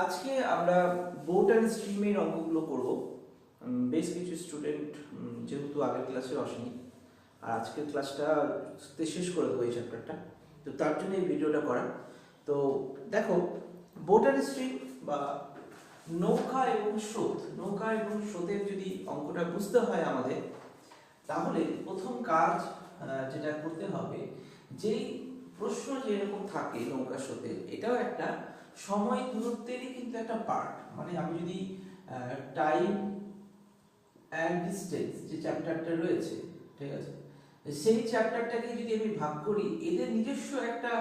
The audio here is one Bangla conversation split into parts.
আজকে আমরা বোট অ্যান্ড স্ট্রিমের অঙ্কগুলো করব। বেশ কিছু স্টুডেন্ট যেহেতু আগের ক্লাসে আসেনি, আর আজকের ক্লাসটা শেষ করে দেবো এই চ্যাপ্টারটা, তো তার জন্য এই ভিডিওটা করা। তো দেখো, বোট অ্যান্ড স্ট্রিম বা নৌকা এবং স্রোতের যদি অঙ্কটা বুঝতে হয় আমাদের, তাহলে প্রথম কাজ যেটা করতে হবে, যেই প্রশ্ন যেরকম থাকে নৌকা স্রোতের, এটাও একটা সময় দূরত্বেরই কিন্তু একটা পার্ট। মানে আমি যদি টাইম অ্যান্ড ডিস্টেন্স যে চ্যাপ্টারটা রয়েছে, ঠিক আছে, সেই চ্যাপ্টারটাকে যদি আমি ভাগ করি, এদের নিজস্ব একটা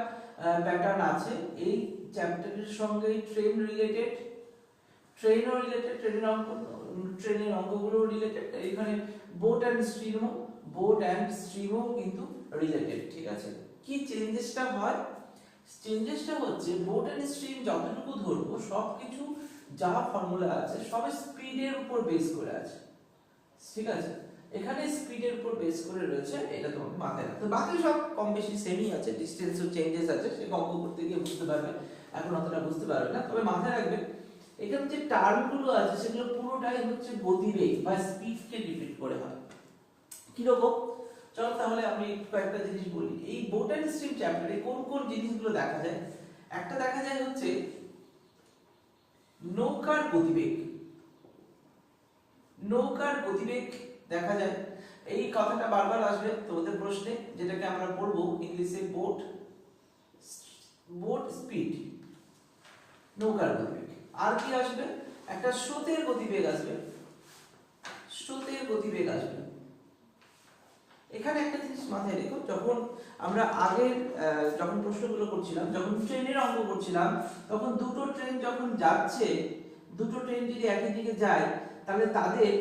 প্যাটার্ন আছে। এই চ্যাপ্টারের সঙ্গে ট্রেনও রিলেটেড, ট্রেনের অঙ্কগুলো রিলেটেড, এখানে বোট অ্যান্ড স্ট্রিমও কিন্তু রিলেটেড, ঠিক আছে। কি চেঞ্জেসটা হয়? চেঞ্জেসটা হচ্ছে বোট অ্যান্ড স্ট্রিম যতটুকু ধরবো সবকিছু যা ফর্মুলা আছে সব স্পিডের উপর বেস করে আছে, ঠিক আছে। এখানে স্পিডের উপর বেস করে রয়েছে, এটা তোমাকে মাথায় রাখতে। বাকি সব কম বেশি সেমই আছে, ডিসটেন্সও চেঞ্জেস আছে, সে অঙ্ক করতে গিয়ে বুঝতে পারবে, এখন অতটা বুঝতে পারবে না। তবে মাথায় রাখবে এখানে যে টার্মগুলো আছে সেগুলো পুরোটাই হচ্ছে গতিবেগ বা স্পিডকে ডিপেন্ড করে হয়। কিরকম? চলো তাহলে আমি কয়েকটা জিনিস বলি। এই বোট অ্যান্ড স্ট্রিম চ্যাপ্টারে কোন কোন জিনিসগুলো দেখা যায়? একটা দেখা যায় হচ্ছে নৌকার গতিবেগ দেখা যায়। এই কথাটা বারবার আসবে তোমাদের প্রশ্নে, যেটাকে আমরা পড়বো ইংলিশে বোট স্পিড, নৌকার গতিবেগ। আর কি আসবে? একটা স্রোতের গতিবেগ আসবে। এখানে একটা জিনিস মাথায় রেখো, যখন আমরা আগের যখন প্রশ্নগুলো করছিলাম, যখন ট্রেনের অঙ্ক করছিলাম, তখন দুটো ট্রেন যখন যাচ্ছে, দুটো ট্রেন যদি একই দিকে যায়, তাহলে তাদের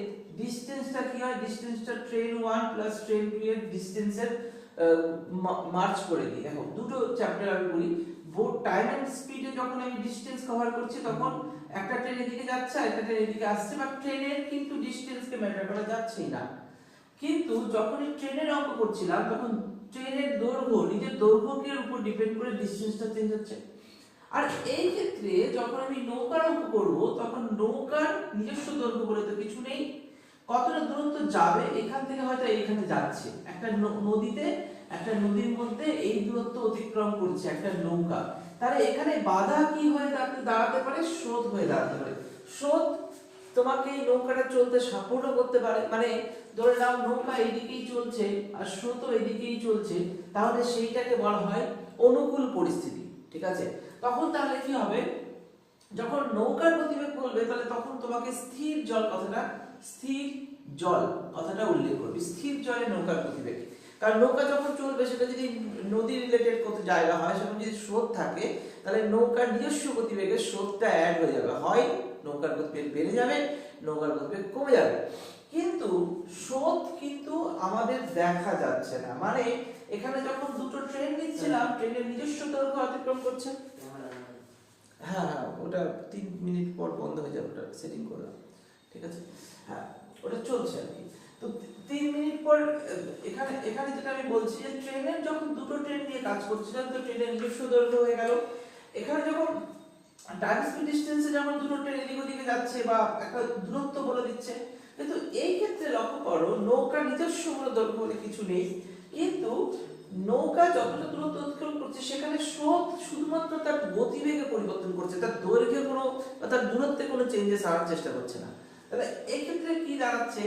ডিসটেন্সটা কি হয়? ডিসটেন্সটা ট্রেন 1 প্লাস ট্রেন 2 এর ডিসটেন্সের মার্চ করে দিই। দেখো দুটো চ্যাপ্টার আমি বলি, বোট টাইম এন্ড স্পিডে যখন আমি ডিসটেন্স কভার করছি, তখন একটা ট্রেন এদিকে যাচ্ছে আর একটা ট্রেন এদিকে আসছে, বা ট্রেনের কিন্তু ডিসটেন্সকে ম্যাটার করা যাচ্ছেই না। কিন্তু যখন ট্রেনের অঙ্ক করছিলাম, তখন ট্রেনের দৈর্ঘ্য, নিজের দৈর্ঘ্যের উপর ডিপেন্ড করে ডিসটেন্সটা চেঞ্জ হচ্ছে। আর এই ক্ষেত্রে যখন আমি নৌকার অঙ্ক করব, তখন নৌকার নিজস্ব দৈর্ঘ্য বলে তো কিছু নেই। কতটা দূরত্ব যাবে, এখান থেকে হয়তো এইখানে যাচ্ছে, একটা নদীতে, একটা নদীর মধ্যে এই দূরত্ব অতিক্রম করছে একটা নৌকা, তাহলে এখানে বাধা কি হয়ে দাঁড়াতে পারে? স্রোত হয়ে দাঁড়াতে পারে। স্রোত তোমাকে এই নৌকাটা চলতে সাপোর্ট করতে পারে। মানে ধরে নাও নৌকা এইদিকেই চলছে আর স্রোতও এইদিকেই চলছে, তাহলে সেইটাকে বলা হয় অনুকূল পরিস্থিতি, ঠিক আছে। তখন তাহলে কি হবে? যখন নৌকার গতিবেগ বলবে, তাহলে তখন তোমাকে স্থির জল কথাটা উল্লেখ করবে। স্থির জলে নৌকার গতিবেগ, কারণ নৌকা যখন চলবে, সেটা যদি নদী রিলেটেড কোনো জায়গা হয়, সেখানে যদি স্রোত থাকে, তাহলে নৌকার নিজস্ব গতিবেগের স্রোতটা অ্যাড হয়ে যাবে, হয় নৌকার গতিবেগ বেড়ে যাবে, নৌকার গতিবেগ কমে যাবে। কিন্তু স্রোত কিন্তু আমাদের দেখা যাচ্ছে না। মানে এখানে যখন দুটো ট্রেন নিচ্ছিলাম, ট্রেনের নিজস্ব দৈর্ঘ্য অতিক্রম করছে। হ্যাঁ, ওটা 3 মিনিট পর বন্ধ হয়ে যাবে, ওটা সেটিং করলাম, ঠিক আছে। হ্যাঁ, ওটা চলছে আর কি। তো 3 মিনিট পর এখানে যেটা আমি বলছি, যে ট্রেনের যখন দুটো ট্রেন নিয়ে কাজ করছিলাম, তো ট্রেনের নিজস্ব দৈর্ঘ্য হয়ে গেল। এখানে যখন টাইম স্পিড ডিসটেন্সে যখন দুটো ট্রেন এদিক ওদিকে যাচ্ছে, বা একটা দূরত্ব বলে দিচ্ছে, কিন্তু এই ক্ষেত্রে লক্ষ্য করো, নৌকা নিজস্ব কোনো দৈর্ঘ্য বলে কিছু নেই, কিন্তু নৌকা যতটা দূরত্ব অতিক্রম করছে, সেখানে স্রোত শুধুমাত্র তার গতিবেগে পরিবর্তন করছে, তার দৈর্ঘ্যে কোনো বা তার দূরত্বে কোনো চেঞ্জেস আনার চেষ্টা করছে না। তাহলে এই ক্ষেত্রে কি দাঁড়াচ্ছে?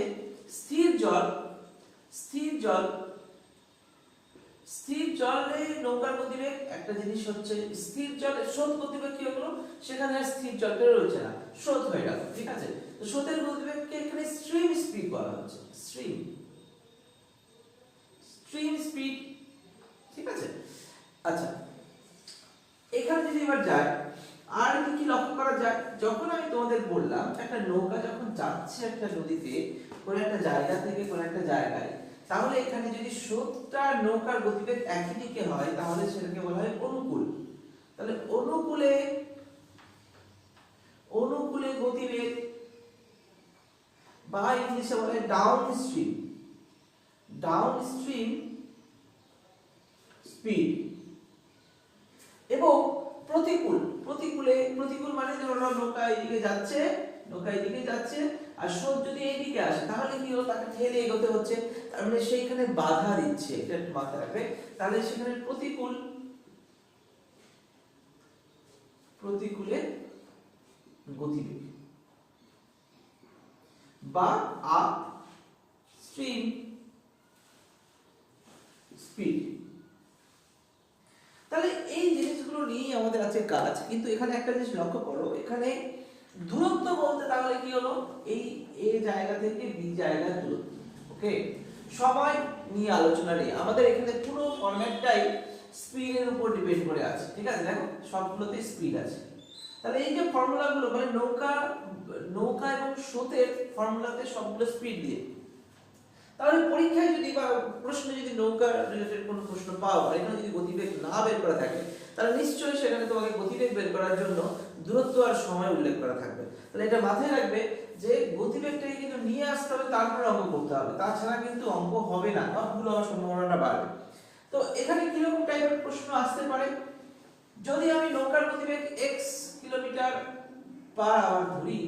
স্থির জলে নৌকার গতিবেগ একটা জিনিস হচ্ছে, স্থির জলে স্রোত গতিবেগ কি হলো? সেখানে আর স্থির জলটা রয়েছে না, স্রোত হয়ে গেল, ঠিক আছে। তো স্রোতের গতিবেগকে এখানে স্ট্রিম স্পিড বলা হচ্ছে, স্ট্রিম স্পিড, ঠিক আছে। আচ্ছা, এখানে যদি এবার যায়, আর কি লক্ষ্য করা যায়? যখন আমি তোমাদের বললাম একটা নৌকা যখন যাচ্ছে একটা নদীতে, কোন একটা জায়গা থেকে কোন একটা জায়গায়, তাহলে এখানে যদি স্রোতটা নৌকার গতিবেগ একই দিকে হয়, তাহলে সেটাকে বলা হয় অনুকূল। তাহলে অনুকূলে গতিবেগ, বা ইংলিশে বলা হয় ডাউন স্ট্রিম স্পিড। এবং প্রতিকূল প্রতিকূল মানে ধরো নৌকা এদিকে যাচ্ছে আর স্রোত যদি এইদিকে আসে তাহলে কি হলো, তাকে ঠেলে এগোতে হচ্ছে, তার মানে সেইখানে বাধা দিচ্ছে, এটা একটু মাথায় রাখবে। তাহলে সেখানে প্রতিকূলে গতিবেগ বা আপ স্ট্রিম স্পিড। তাহলে এই জিনিসগুলো নিয়ে আমাদের আছে কাজ, কিন্তু এখানে একটা জিনিস লক্ষ্য করো, এখানে দূরত্ব বলতে তাহলে কি হলো, এই এ জায়গা থেকে বি জায়গার দূরত্ব। ওকে, সময় নিয়ে আলোচনা নেই আমাদের এখানে, পুরো ফরম্যাটটাই স্পিডের উপর ডিপেন্ড করে আছে। ঠিক আছে, দেখো সবগুলোতে স্পিড আছে। তাহলে এই যে ফর্মুলাগুলো মানে নৌকা এবং স্রোতের ফর্মুলাতে সবগুলো স্পিড দিয়ে, তাহলে পরীক্ষায় যদি বা প্রশ্নে যদি নৌকা রিলেটেড কোনো প্রশ্ন পাও আর এখানে যদি গতিবেগ না বের করা থাকে, তাহলে নিশ্চয়ই সেখানে তোমাকে গতিবেগ বের করার জন্য দূরত্ব আর সময় উল্লেখ করা থাকবে। তাহলে এটা মাথায় রাখবে যে গতিবেগটাকে কিন্তু নিয়ে আসতে হবে, তারপরে অঙ্ক করতে হবে, তাছাড়া কিন্তু অঙ্ক হবে না বা ভুল হওয়ার সম্ভাবনাটা বাড়বে। তো এখানে কিরকম টাইপের প্রশ্ন আসতে পারে, যদি আমি নৌকার গতিবেগ x কিলোমিটার পার আওয়ার ধরি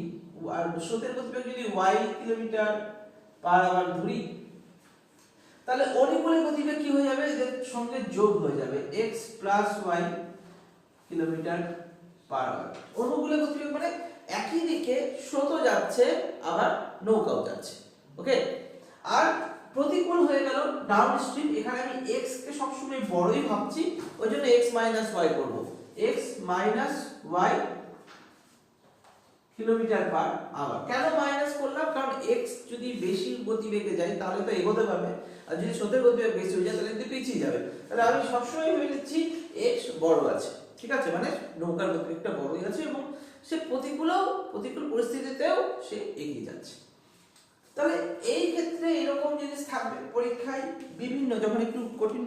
আর স্রোতের গতিবেগ যদি y কিলোমিটার পার আওয়ার ধরি, তাহলে অনুকূলে গতিবেগ কি হয়ে যাবে, এদের সঙ্গে যোগ হয়ে যাবে x plus y kilometre per hour. অনুকূলে গতিবেগ মানে একই দিকে স্রোতও যাচ্ছে আবার নৌকাও যাচ্ছে। ওকে, আর প্রতিকূল হয়ে গেল ডাউন স্ট্রিম, এখানে আমি x কে সবসময় বড়ই ভাবছি, ওই জন্য x মাইনাস y করব, x minus y kilometre per hour. কেন মাইনাস করলাম, কারণ x যদি বেশি গতিবেগে যায় তাহলে তো এগোতে পারবে, আর যদি স্রোতের গতিবেগ বেশি হয়ে যায় তাহলে কিন্তু পিছিয়ে যাবে। তাহলে আমি সবসময় ভেবে নিচ্ছি x বড় আছে, ঠিক আছে, মানে নৌকার গতিবেগটা বড়ই আছে এবং সে প্রতিকূল পরিস্থিতিতেও সে এগিয়ে যাচ্ছে। তাহলে এই ক্ষেত্রে এরকম জিনিস থাকবে পরীক্ষায় বিভিন্ন, যখন একটু কঠিন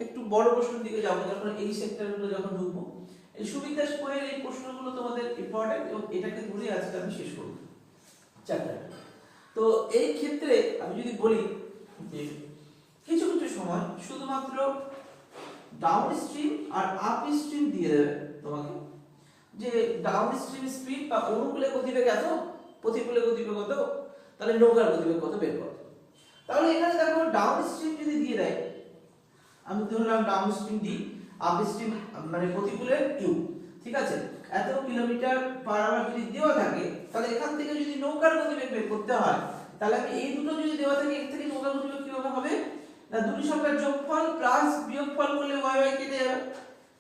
একটু বড় প্রশ্নের দিকে যাবো, যখন এই সেক্টরগুলো যখন ঢুকবো, এই সুবিধা বইয়ের এই প্রশ্নগুলো তোমাদের ইম্পর্টেন্ট এবং এটাকে ধরে আজকে আমি শেষ করব চ্যাপ্টারটা। তো এই ক্ষেত্রে আমি যদি বলি যে কিছু কিছু সময় শুধুমাত্র ডাউন স্ট্রিম আর আপ স্ট্রিম দিয়ে দেবে তোমাকে, যে ডাউন স্ট্রিম স্পিড বা অনুকূলে গতিবেগ এত, প্রতিকূলে গতিবেগ কত, তাহলে নৌকার গতিবেগ কত বের করো। তাহলে এখানে দেখো ডাউন স্ট্রিম যদি দিয়ে দেয়, আমি ধরলাম down stream D, up stream মানে প্রতিকূলে ইউ, ঠিক আছে, এত কিলোমিটার পার আওয়ার যদি দেওয়া থাকে, তাহলে এখান থেকে যদি নৌকার গতিবেগ বের করতে হয়, তাহলে আমি এই দুটো যদি দেওয়া থাকে, এর থেকে নৌকার গতিবেগ কিভাবে হবে না, দুটি সংখ্যার যোগফল প্লাস বিয়োগফল করলে y y কেটে যাবে,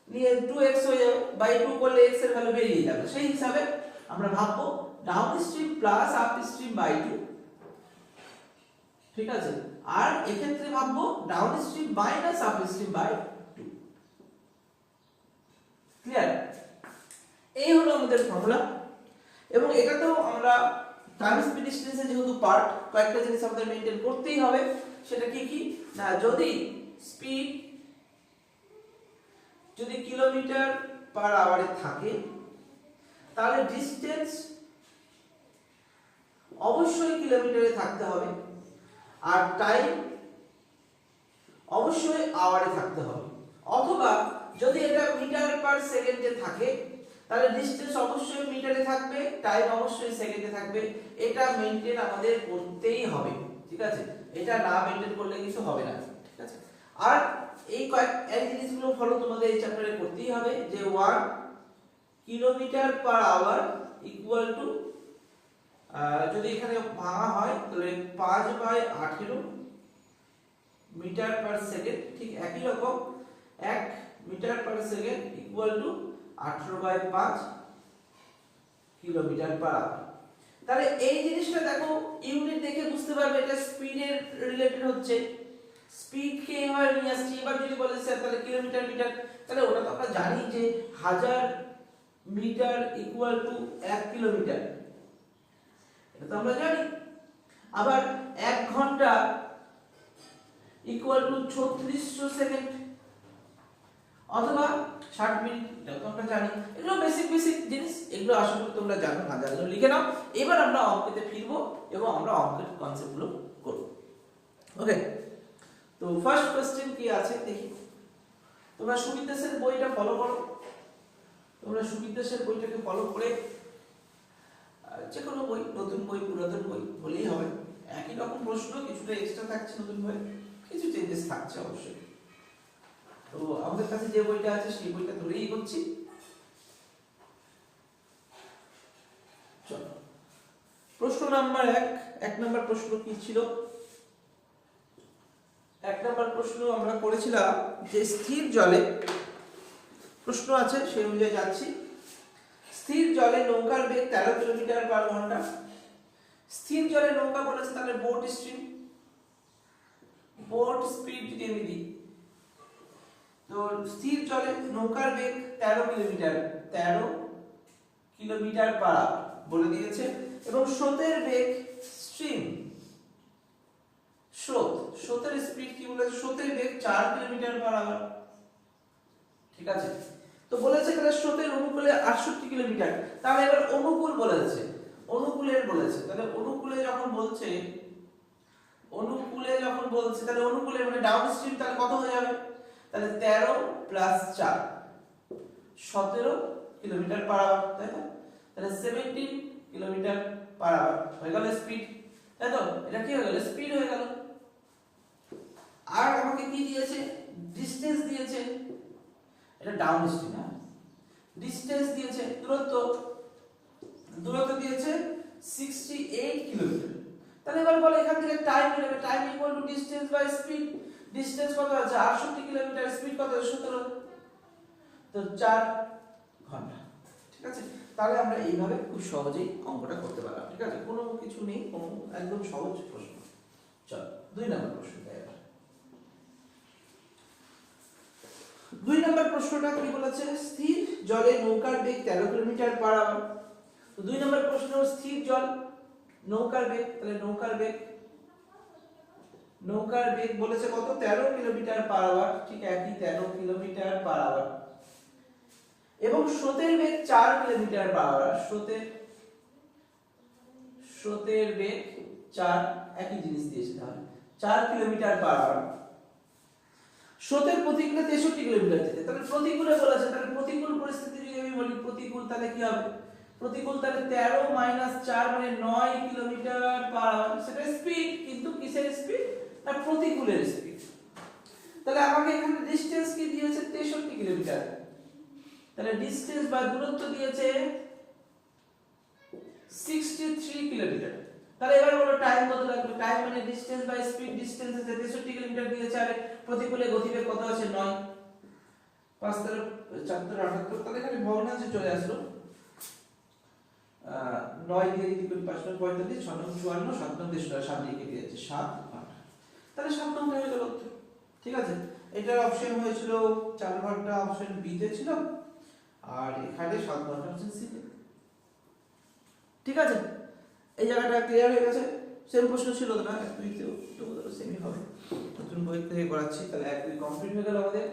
নিয়ে 2x হয়ে যাবে, বাই 2 করলে x এর ভ্যালু বেরিয়ে যাবে। সেই হিসাবে আমরা ভাববো down stream plus up stream by 2, ঠিক আছে, আর এক্ষেত্রে ভাববো down stream minus up stream by 2। Clear? এই হলো আমাদের ফর্মুলা, এবং এটাতেও আমরা টাইম স্পিড ডিসটেন্সে যেহেতু পার্ট, কয়েকটা জিনিস আমাদের মেইনটেইন করতেই হবে। সেটা কি কি না, যদি স্পিড যদি কিলোমিটার পার আওয়ারে থাকে, তাহলে ডিসটেন্স অবশ্যই কিলোমিটারে থাকতে হবে, আর টাইম অবশ্যই আওয়ারে থাকতে হবে। অথবা যদি এটা মিটার পার সেকেন্ডে থাকে, তাহলে ডিসটেন্স অবশ্যই মিটারে থাকবে, টাইম অবশ্যই সেকেন্ডে থাকবে। এটা মেইনটেইন আমাদের করতেই হবে, ঠিক আছে, এটা না মেইনটেইন করলে কিছু হবে না, ঠিক আছে। আর এই জিনিসগুলো ফলো তোমাদের এই চ্যাপ্টারে করতেই হবে, যে 1 kilometre per hour equal to, যদি এখানে ভাঙা হয় তাহলে 5/18 মিটার পার সেকেন্ড, ঠিক একই রকম 1 metre per second equal to 18/5 kilometre per hour. তাহলে এই জিনিসটা দেখো ইউনিট দেখে বুঝতে পারবে এটা স্পিডের রিলেটেড হচ্ছে, স্পিড কে এভাবে নিয়ে আসছি। এবার যদি বলে স্যার তাহলে কিলোমিটার মিটার, তাহলে ওটা তো আমরা জানি যে 1000 মিটার ইকুয়াল টু 1 কিলোমিটার, এটা তো আমরা জানি। আবার 1 ঘন্টা ইকুয়াল টু 3600 সেকেন্ড, অথবা 60 মিনিট, এটা তো আমরা জানি। এগুলো বেসিক জিনিস, এগুলো আশা করি তোমরা জানো, না জানলে লিখে নাও। এবার আমরা অঙ্কেতে ফিরবো এবং আমরা অঙ্কের কনসেপ্টগুলো করব। ওকে, তো ফার্স্ট কোশ্চেন কি আছে দেখি, তোমরা সুমিতেশের বইটা ফলো করো, তো তোমরা সুবিদ্যাসের বইটাকে ফলো করে যে কোনো বই, নতুন বই পুরাতন বই বলেই হবে, একই রকম প্রশ্ন, কিছুটা এক্সট্রা থাকছে নতুন বই, কিছু চেঞ্জেস থাকছে অবশ্যই। তো আমাদের কাছে যে বইটা আছে সেই বইটা ধরেই করছি। চলো প্রশ্ন নাম্বার 1 নম্বর প্রশ্ন কি ছিল? 1 নম্বর প্রশ্ন আমরা করেছিলাম যে স্থির জলে, প্রশ্ন আছে সেই অনুযায়ী যাচ্ছি। স্থির জলে নৌকার বেগ 13 কিলোমিটার পার ঘন্টা। স্থির জলে নৌকা বলেছে, তাহলে বোট স্ট্রিম, বোট স্পিড যদি আমি দিই, তো স্থির জলে নৌকার বেগ 13 কিলোমিটার পার আওয়ার বলে দিয়েছে, এবং স্রোতের বেগ স্ট্রিম, স্রোতের স্পিড কি বলেছে? স্রোতের বেগ 4 কিলোমিটার পার আওয়ার। ঠিক আছে, তো বলেছে তাহলে স্রোতের অনুকূলে 68 কিলোমিটার। তাহলে এবার অনুকূল বলেছে, অনুকূলের বলেছে, তাহলে অনুকূলে যখন বলছে তাহলে অনুকূলে মানে ডাউন স্ট্রিম, তাহলে কত হয়ে যাবে? তাহলে 13 প্লাস 4 17 কিলোমিটার পার আওয়ার, তাই তো? তাহলে 17 কিলোমিটার পার আওয়ার হয়ে গেল স্পিড, তাই তো? এটা কি হয়ে গেল? স্পিড হয়ে গেল। আর আমাকে কি দিয়েছে? ডিসটেন্স দিয়েছে, এটা ডাউন স্ট্রিম, হ্যাঁ, ডিসটেন্স দিয়েছে, দূরত্ব দিয়েছে 68 কিলোমিটার। তাহলে এবার বলো এখান থেকে টাইম নেবে, time equal to distance by speed. Distance কত আছে? 68 কিলোমিটার, স্পিড কত আছে? 17, তো 4 ঘন্টা। ঠিক আছে, তাহলে আমরা এইভাবে খুব সহজেই অঙ্কটা করতে পারলাম। ঠিক আছে, কোনো কিছু নেই, কোনো একদম সহজ প্রশ্ন। চল 2 নম্বর প্রশ্ন। এবার 2 নম্বর প্রশ্নটা কি বলেছে? স্থির জলে নৌকার বেগ 13 কিলোমিটার পার আওয়ার। তো 2 নম্বর প্রশ্ন স্থির জল, নৌকার বেগ, তাহলে নৌকার বেগ বলেছে কত? 13 কিলোমিটার পার আওয়ার। ঠিক একই 13 কিলোমিটার পার আওয়ার, এবং স্রোতের বেগ 4 কিলোমিটার পার আওয়ার। স্রোতের বেগ 4, একই জিনিস দিয়েছে, তাহলে 4 কিলোমিটার পার আওয়ার। স্রোতের প্রতিকূলে 63 কিলোমিটার যেতে, তাহলে প্রতিকূলে বলেছে, তাহলে প্রতিকূল পরিস্থিতি যদি আমি বলি প্রতিকূল, তাহলে কি হবে? প্রতিকূল তাহলে 13 মাইনাস 4 মানে 9 কিলোমিটার পার আওয়ার। সেটা স্পিড, কিন্তু কিসের স্পিড? না, প্রতিকূলের স্পিড। তাহলে আমাকে এখানে ডিসটেন্স কি দিয়েছে? 63 কিলোমিটার। তাহলে ডিসটেন্স বা দূরত্ব দিয়েছে 63 কিলোমিটার। তাহলে এবার বলো টাইম কত লাগবে? টাইম মানে ডিসটেন্স বাই স্পিড, ডিসটেন্স আছে 63 কিলোমিটার দিয়েছে, আর প্রতিকূলে গতিবেগ কত আছে? 9, 5 তাহলে 4 তাহলে 78, তাহলে এখানে ভগ্নাংশে চলে আসলো। 9 দিয়ে যদি করি 5 9 45, 6 9 54, 7 9 23, 7 দিয়ে কেটে যাচ্ছে 7 ঘন্টা। তাহলে 7 ঘন্টা হয়ে গেল। ঠিক আছে, এটার অপশন হয়েছিল 4 ঘন্টা, অপশন বি তে ছিল, আর এখানে 7 ঘন্টা অপশন সি তে। ঠিক আছে, এই জায়গাটা ক্লিয়ার হয়ে গেছে। সেম প্রশ্ন ছিল না, 1 2 তেও তো সেমই হবে, নতুন বই থেকে করাচ্ছি। তাহলে 1 2 কমপ্লিট হয়ে গেল আমাদের।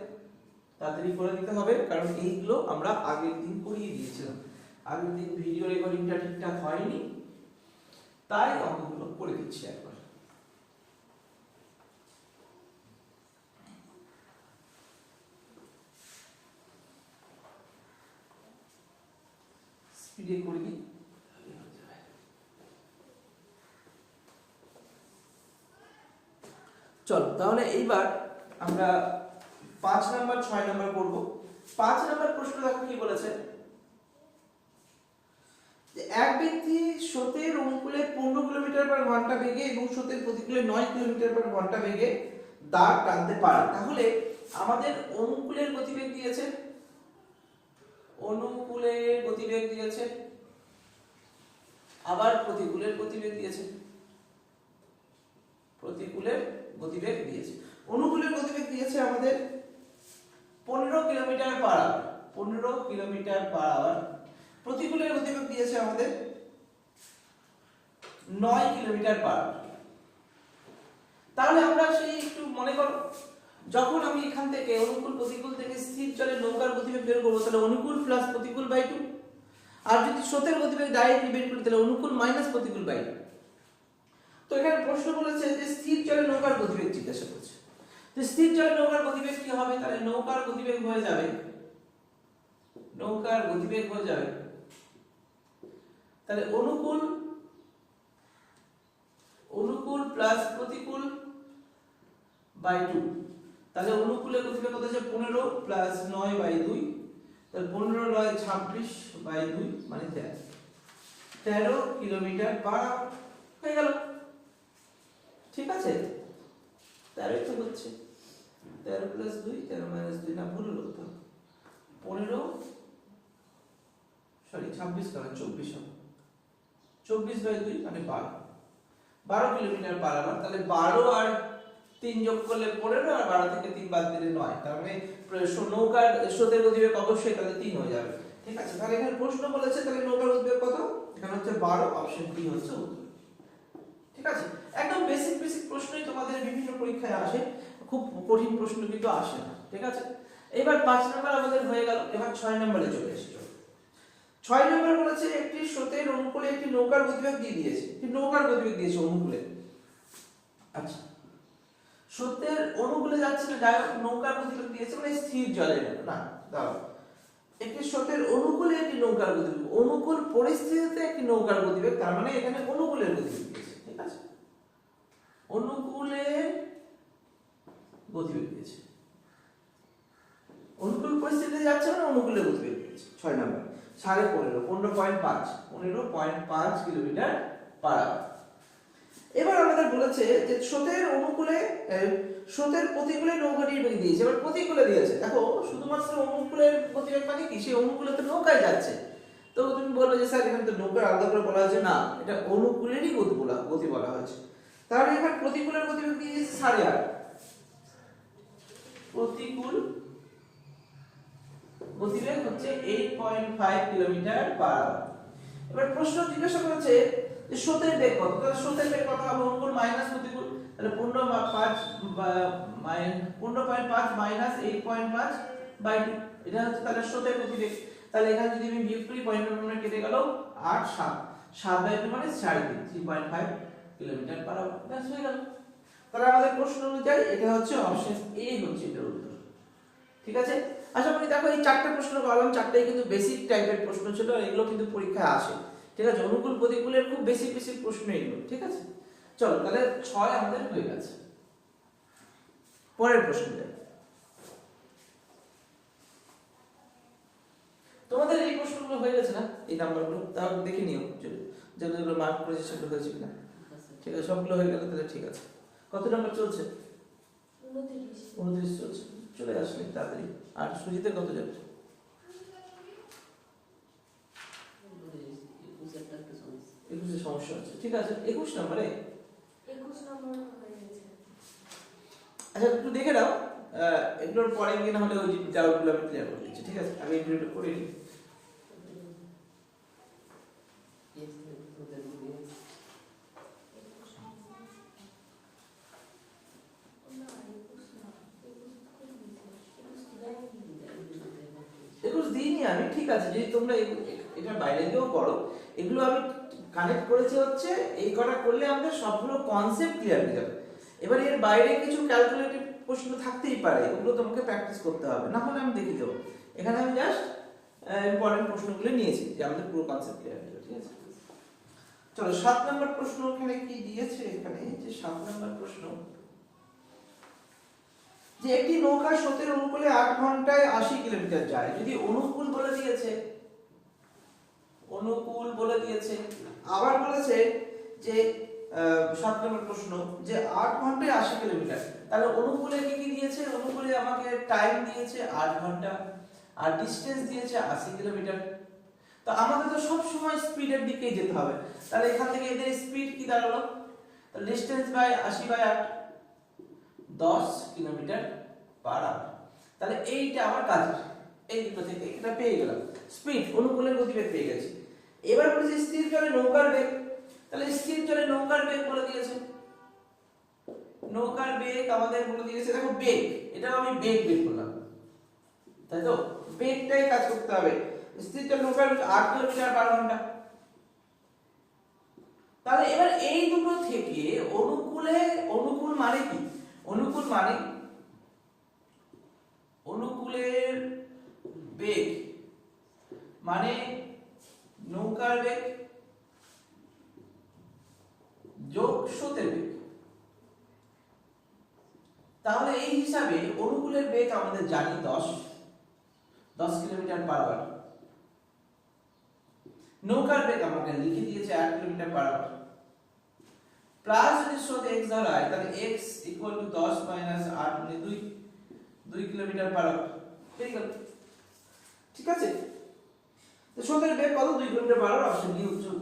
তাড়াতাড়ি করে দিতে হবে, কারণ এইগুলো আমরা আগের দিন করিয়ে দিয়েছিলাম। আগের দিন ভিডিও রেকর্ডিংটা ঠিকঠাক হয়নি, তাই অঙ্কগুলো করে দিচ্ছি একবার। স্পিডে করে দিই। চলো তাহলে এইবার আমরা 5 নাম্বার 6 নাম্বার করব। 5 নাম্বার প্রশ্ন দেখো কি বলেছে, যে এক ব্যক্তি স্রোতের অনুকূলে 15 কিলোমিটার পার ঘন্টা বেগে এবং স্রোতের প্রতিকূলে 9 কিলোমিটার পার ঘন্টা বেগে দাঁড় টানতে পারে। তাহলে আমাদের অনুকূলের গতিবেগ দিয়েছে, অনুকূলের গতিবেগ দিয়েছে, আবার প্রতিকূলের গতিবেগ দিয়েছে, প্রতিকূলের গতিবেগ দিয়েছে। অনুকূলের গতিবেগ দিয়েছে আমাদের 15 kilometer per hour, 15 kilometer per hour. প্রতিকূলের গতিবেগ দিয়েছে আমাদের 9 কিলোমিটার পার আওয়ার। তাহলে আমরা সেই একটু মনে করো, যখন আমি এখান থেকে অনুকূল প্রতিকূল থেকে স্থির জলে নৌকার গতিবেগ বের করব, তাহলে অনুকূল প্লাস প্রতিকূল বাই 2, আর যদি স্রোতের গতিবেগ ডাইরেক্টলি বের করি তাহলে অনুকূল মাইনাস প্রতিকূল বাই 2। তো এখানে প্রশ্ন বলেছে যে স্থির জলে নৌকার গতিবেগ জিজ্ঞাসা করছে। তো স্থির জলে নৌকার গতিবেগ কি হবে? তাহলে নৌকার গতিবেগ হয়ে যাবে নৌকার গতিবেগ হয়ে যাবে, তাহলে অনুকূল প্লাস প্রতিকূল বাই 2, তাহলে অনুকূলের গতিবেগ কত আছে 15 প্লাস 9 বাই 2, তাহলে 15 9 26 বাই 2 মানে 13 কিলোমিটার পার আওয়ার হয়ে গেল। ঠিক আছে, 13 তো হচ্ছে 13 প্লাস 2 13 মাইনাস 2 না ভুল হলো তো 15 সরি 26 কারণ 24 হবে 24 বাই 2 মানে 12 কিলোমিটার পার আওয়ার। তাহলে 12 আর 3 যোগ করলে 15 আর 12 থেকে 3 বাদ দিলে 9, তার মানে নৌকার স্রোতের গতিবেগ অবশ্যই তাহলে 3 হয়ে যাবে। ঠিক আছে, তাহলে এখানে প্রশ্ন বলেছে তাহলে নৌকার গতিবেগ কত, এখানে হচ্ছে 12, অপশন ডি হচ্ছে উত্তর। ঠিক আছে, একদম বেসিক প্রশ্নই তোমাদের বিভিন্ন পরীক্ষায় আসে, খুব কঠিন প্রশ্ন কিন্তু আসে না। ঠিক আছে, এবার 5 নাম্বার আমাদের হয়ে গেল, এবার 6 নম্বরে চলে এসেছি। 6 নম্বর বলেছে একটি স্রোতের অনুকূলে একটি নৌকার গতিবেগ দিয়ে দিয়েছে, একটি নৌকার গতিবেগ দিয়েছে অনুকূলে। আচ্ছা, স্রোতের অনুকূলে যাচ্ছে না, ডাইরেক্ট নৌকার গতিবেগ দিয়েছে মানে স্থির জলের না, দাও একটি স্রোতের অনুকূলে একটি নৌকার গতিবেগ, অনুকূল পরিস্থিতিতে একটি নৌকার গতিবেগ, তার মানে এখানে অনুকূলের গতিবেগ দিয়েছে। ঠিক আছে, অনুকূলের গতিবেগ দিয়েছে, অনুকূল পরিস্থিতিতে যাচ্ছে মানে অনুকূলের গতিবেগ দিয়েছে। 6 নম্বর 15.5 কিলোমিটার পার আওয়ার। এবার আমাদের বলেছে যে স্রোতের অনুকূলে স্রোতের প্রতিকূলে নৌকাটির বেগ দিয়েছে, এবার প্রতিকূলে দিয়েছে। দেখো শুধুমাত্র অনুকূলের গতিবেগ মানে কি, সেই অনুকূলে তো নৌকায় যাচ্ছে, তো তুমি বলবে যে স্যার এখানে তো নৌকার আলাদা করে বলা হয়েছে না, এটা অনুকূলেরই গতি বলা হয়েছে। তাহলে এখানে প্রতিকূলের গতিবেগ দিয়েছে 8.5, প্রতিকূল গতিবেগ হচ্ছে 8.5 কিলোমিটার পার আওয়ার। এবার প্রশ্ন জিজ্ঞাসা করেছে যে স্রোতের বেগ কত, তাহলে স্রোতের বেগ কত হবে, অনুকূল মাইনাস প্রতিকূল, তাহলে 15.5 মাইনাস 8.5 বাই 2, এটা হচ্ছে তাহলে স্রোতের গতিবেগ। তাহলে এখানে যদি আমি বিয়োগ করি পয়েন্ট নম্বর কেটে গেল 8 7 বাই 2 মানে 3.5 কিলোমিটার পার আওয়ার, ব্যাস হয়ে গেল। তাহলে আমাদের প্রশ্ন অনুযায়ী এটা হচ্ছে অপশন এ হচ্ছে এটার উত্তর। ঠিক আছে, আশা করি দেখো এই 4টা প্রশ্ন করলাম, 4টাই কিন্তু বেসিক টাইপের প্রশ্ন ছিল, আর এগুলো কিন্তু পরীক্ষায় আসে। ঠিক আছে, অনুকূল প্রতিকূলের খুব বেসিক প্রশ্ন এগুলো। ঠিক আছে, চলো তাহলে 6 আমাদের হয়ে গেছে। পরের প্রশ্নটা তোমাদের এই প্রশ্নগুলো হয়ে গেছে না, এই নাম্বারগুলো তাহলে দেখে নিও যেগুলো মার্ক করেছে সেগুলো হয়েছে কিনা। ঠিক আছে, সবগুলো হয়ে গেলে তাহলে ঠিক আছে। কত নাম্বার চলছে? 29 চলছে, চলে আসলে তাড়াতাড়ি। আর সুজিতের কত যাবে? 21 সমস্যা আছে। ঠিক আছে, 21 নম্বরে 21 নম্বর হয়ে গেছে। আচ্ছা একটু দেখে দাও, এগুলোর পরে গিয়ে না হলে ওই ডাউটগুলো আমি ক্লিয়ার করে দিচ্ছি। ঠিক আছে, আমি এই ভিডিওটা করে নিই। আমি ঠিক আছে, যদি তোমরা এটা বাইরে গিয়েও করো, এগুলো আমি কানেক্ট করেছি হচ্ছে এই কটা করলে আমাদের সবগুলো কনসেপ্ট ক্লিয়ার হয়ে যাবে। এবার এর বাইরে কিছু ক্যালকুলেটিভ প্রশ্ন থাকতেই পারে, ওগুলো তোমাকে প্র্যাকটিস করতে হবে, না হলে আমি দেখিয়ে দেবো। এখানে আমি জাস্ট ইম্পর্টেন্ট প্রশ্নগুলো নিয়েছি যে আমাদের পুরো কনসেপ্ট ক্লিয়ার হয়ে যাবে। ঠিক আছে, চলো 7 নম্বর প্রশ্ন এখানে কি দিয়েছে, এখানে যে 7 নম্বর প্রশ্ন যে একটি নৌকা স্রোতের অনুকূলে 8 ঘন্টায় 80 কিলোমিটার যায়। যদি অনুকূল বলে দিয়েছে, আবার বলেছে যে 7 নম্বর প্রশ্ন যে 8 ঘন্টায় 80 কিলোমিটার, তাহলে অনুকূলে কি কি দিয়েছে, অনুকূলে আমাকে টাইম দিয়েছে 8 ঘন্টা আর ডিসটেন্স দিয়েছে 80 কিলোমিটার। তো আমাদের তো সব সময় স্পিডের দিকেই যেতে হবে, তাহলে এখান থেকে এদের স্পিড কি দাঁড়ালো, তাহলে distance by 80 by 8 10 kilometre per hour. তাহলে এইটা আমার কাজ, এই দুটো থেকে এটা পেয়ে গেলাম, স্পিড অনুকূলের গতিবেগ পেয়ে গেছি। এবার বলেছে স্থির জলে নৌকার বেগ, তাহলে স্থির জলে নৌকার বেগ বলে দিয়েছে, নৌকার বেগ আমাদের বলে দিয়েছে। দেখো বেগ, এটাও আমি বেগ বের করলাম, তাই তো বেগটাই কাজ করতে হবে। স্থির জলে নৌকার 8 কিলোমিটার পার ঘন্টা। তাহলে এবার এই দুটো থেকে অনুকূল মানে কি, অনুকূল মানে অনুকূলের বেগ মানে নৌকার বেগ যোগ স্রোতের বেগ। তাহলে এই হিসাবে অনুকূলের বেগ আমাদের জানি 10 কিলোমিটার পার আওয়ার। নৌকার বেগ আমাকে লিখে দিয়েছে 8 কিলোমিটার পার আওয়ার। প্লাস যদি স্রোত x ধরা হয় তাহলে x ইকুয়াল টু 10 মাইনাস 8 মানে 2 কিলোমিটার পার আওয়ার। ঠিক আছে, ঠিক আছে। তো স্রোতের বেগ কত? 2 kilometre per hour. Option D উত্তর।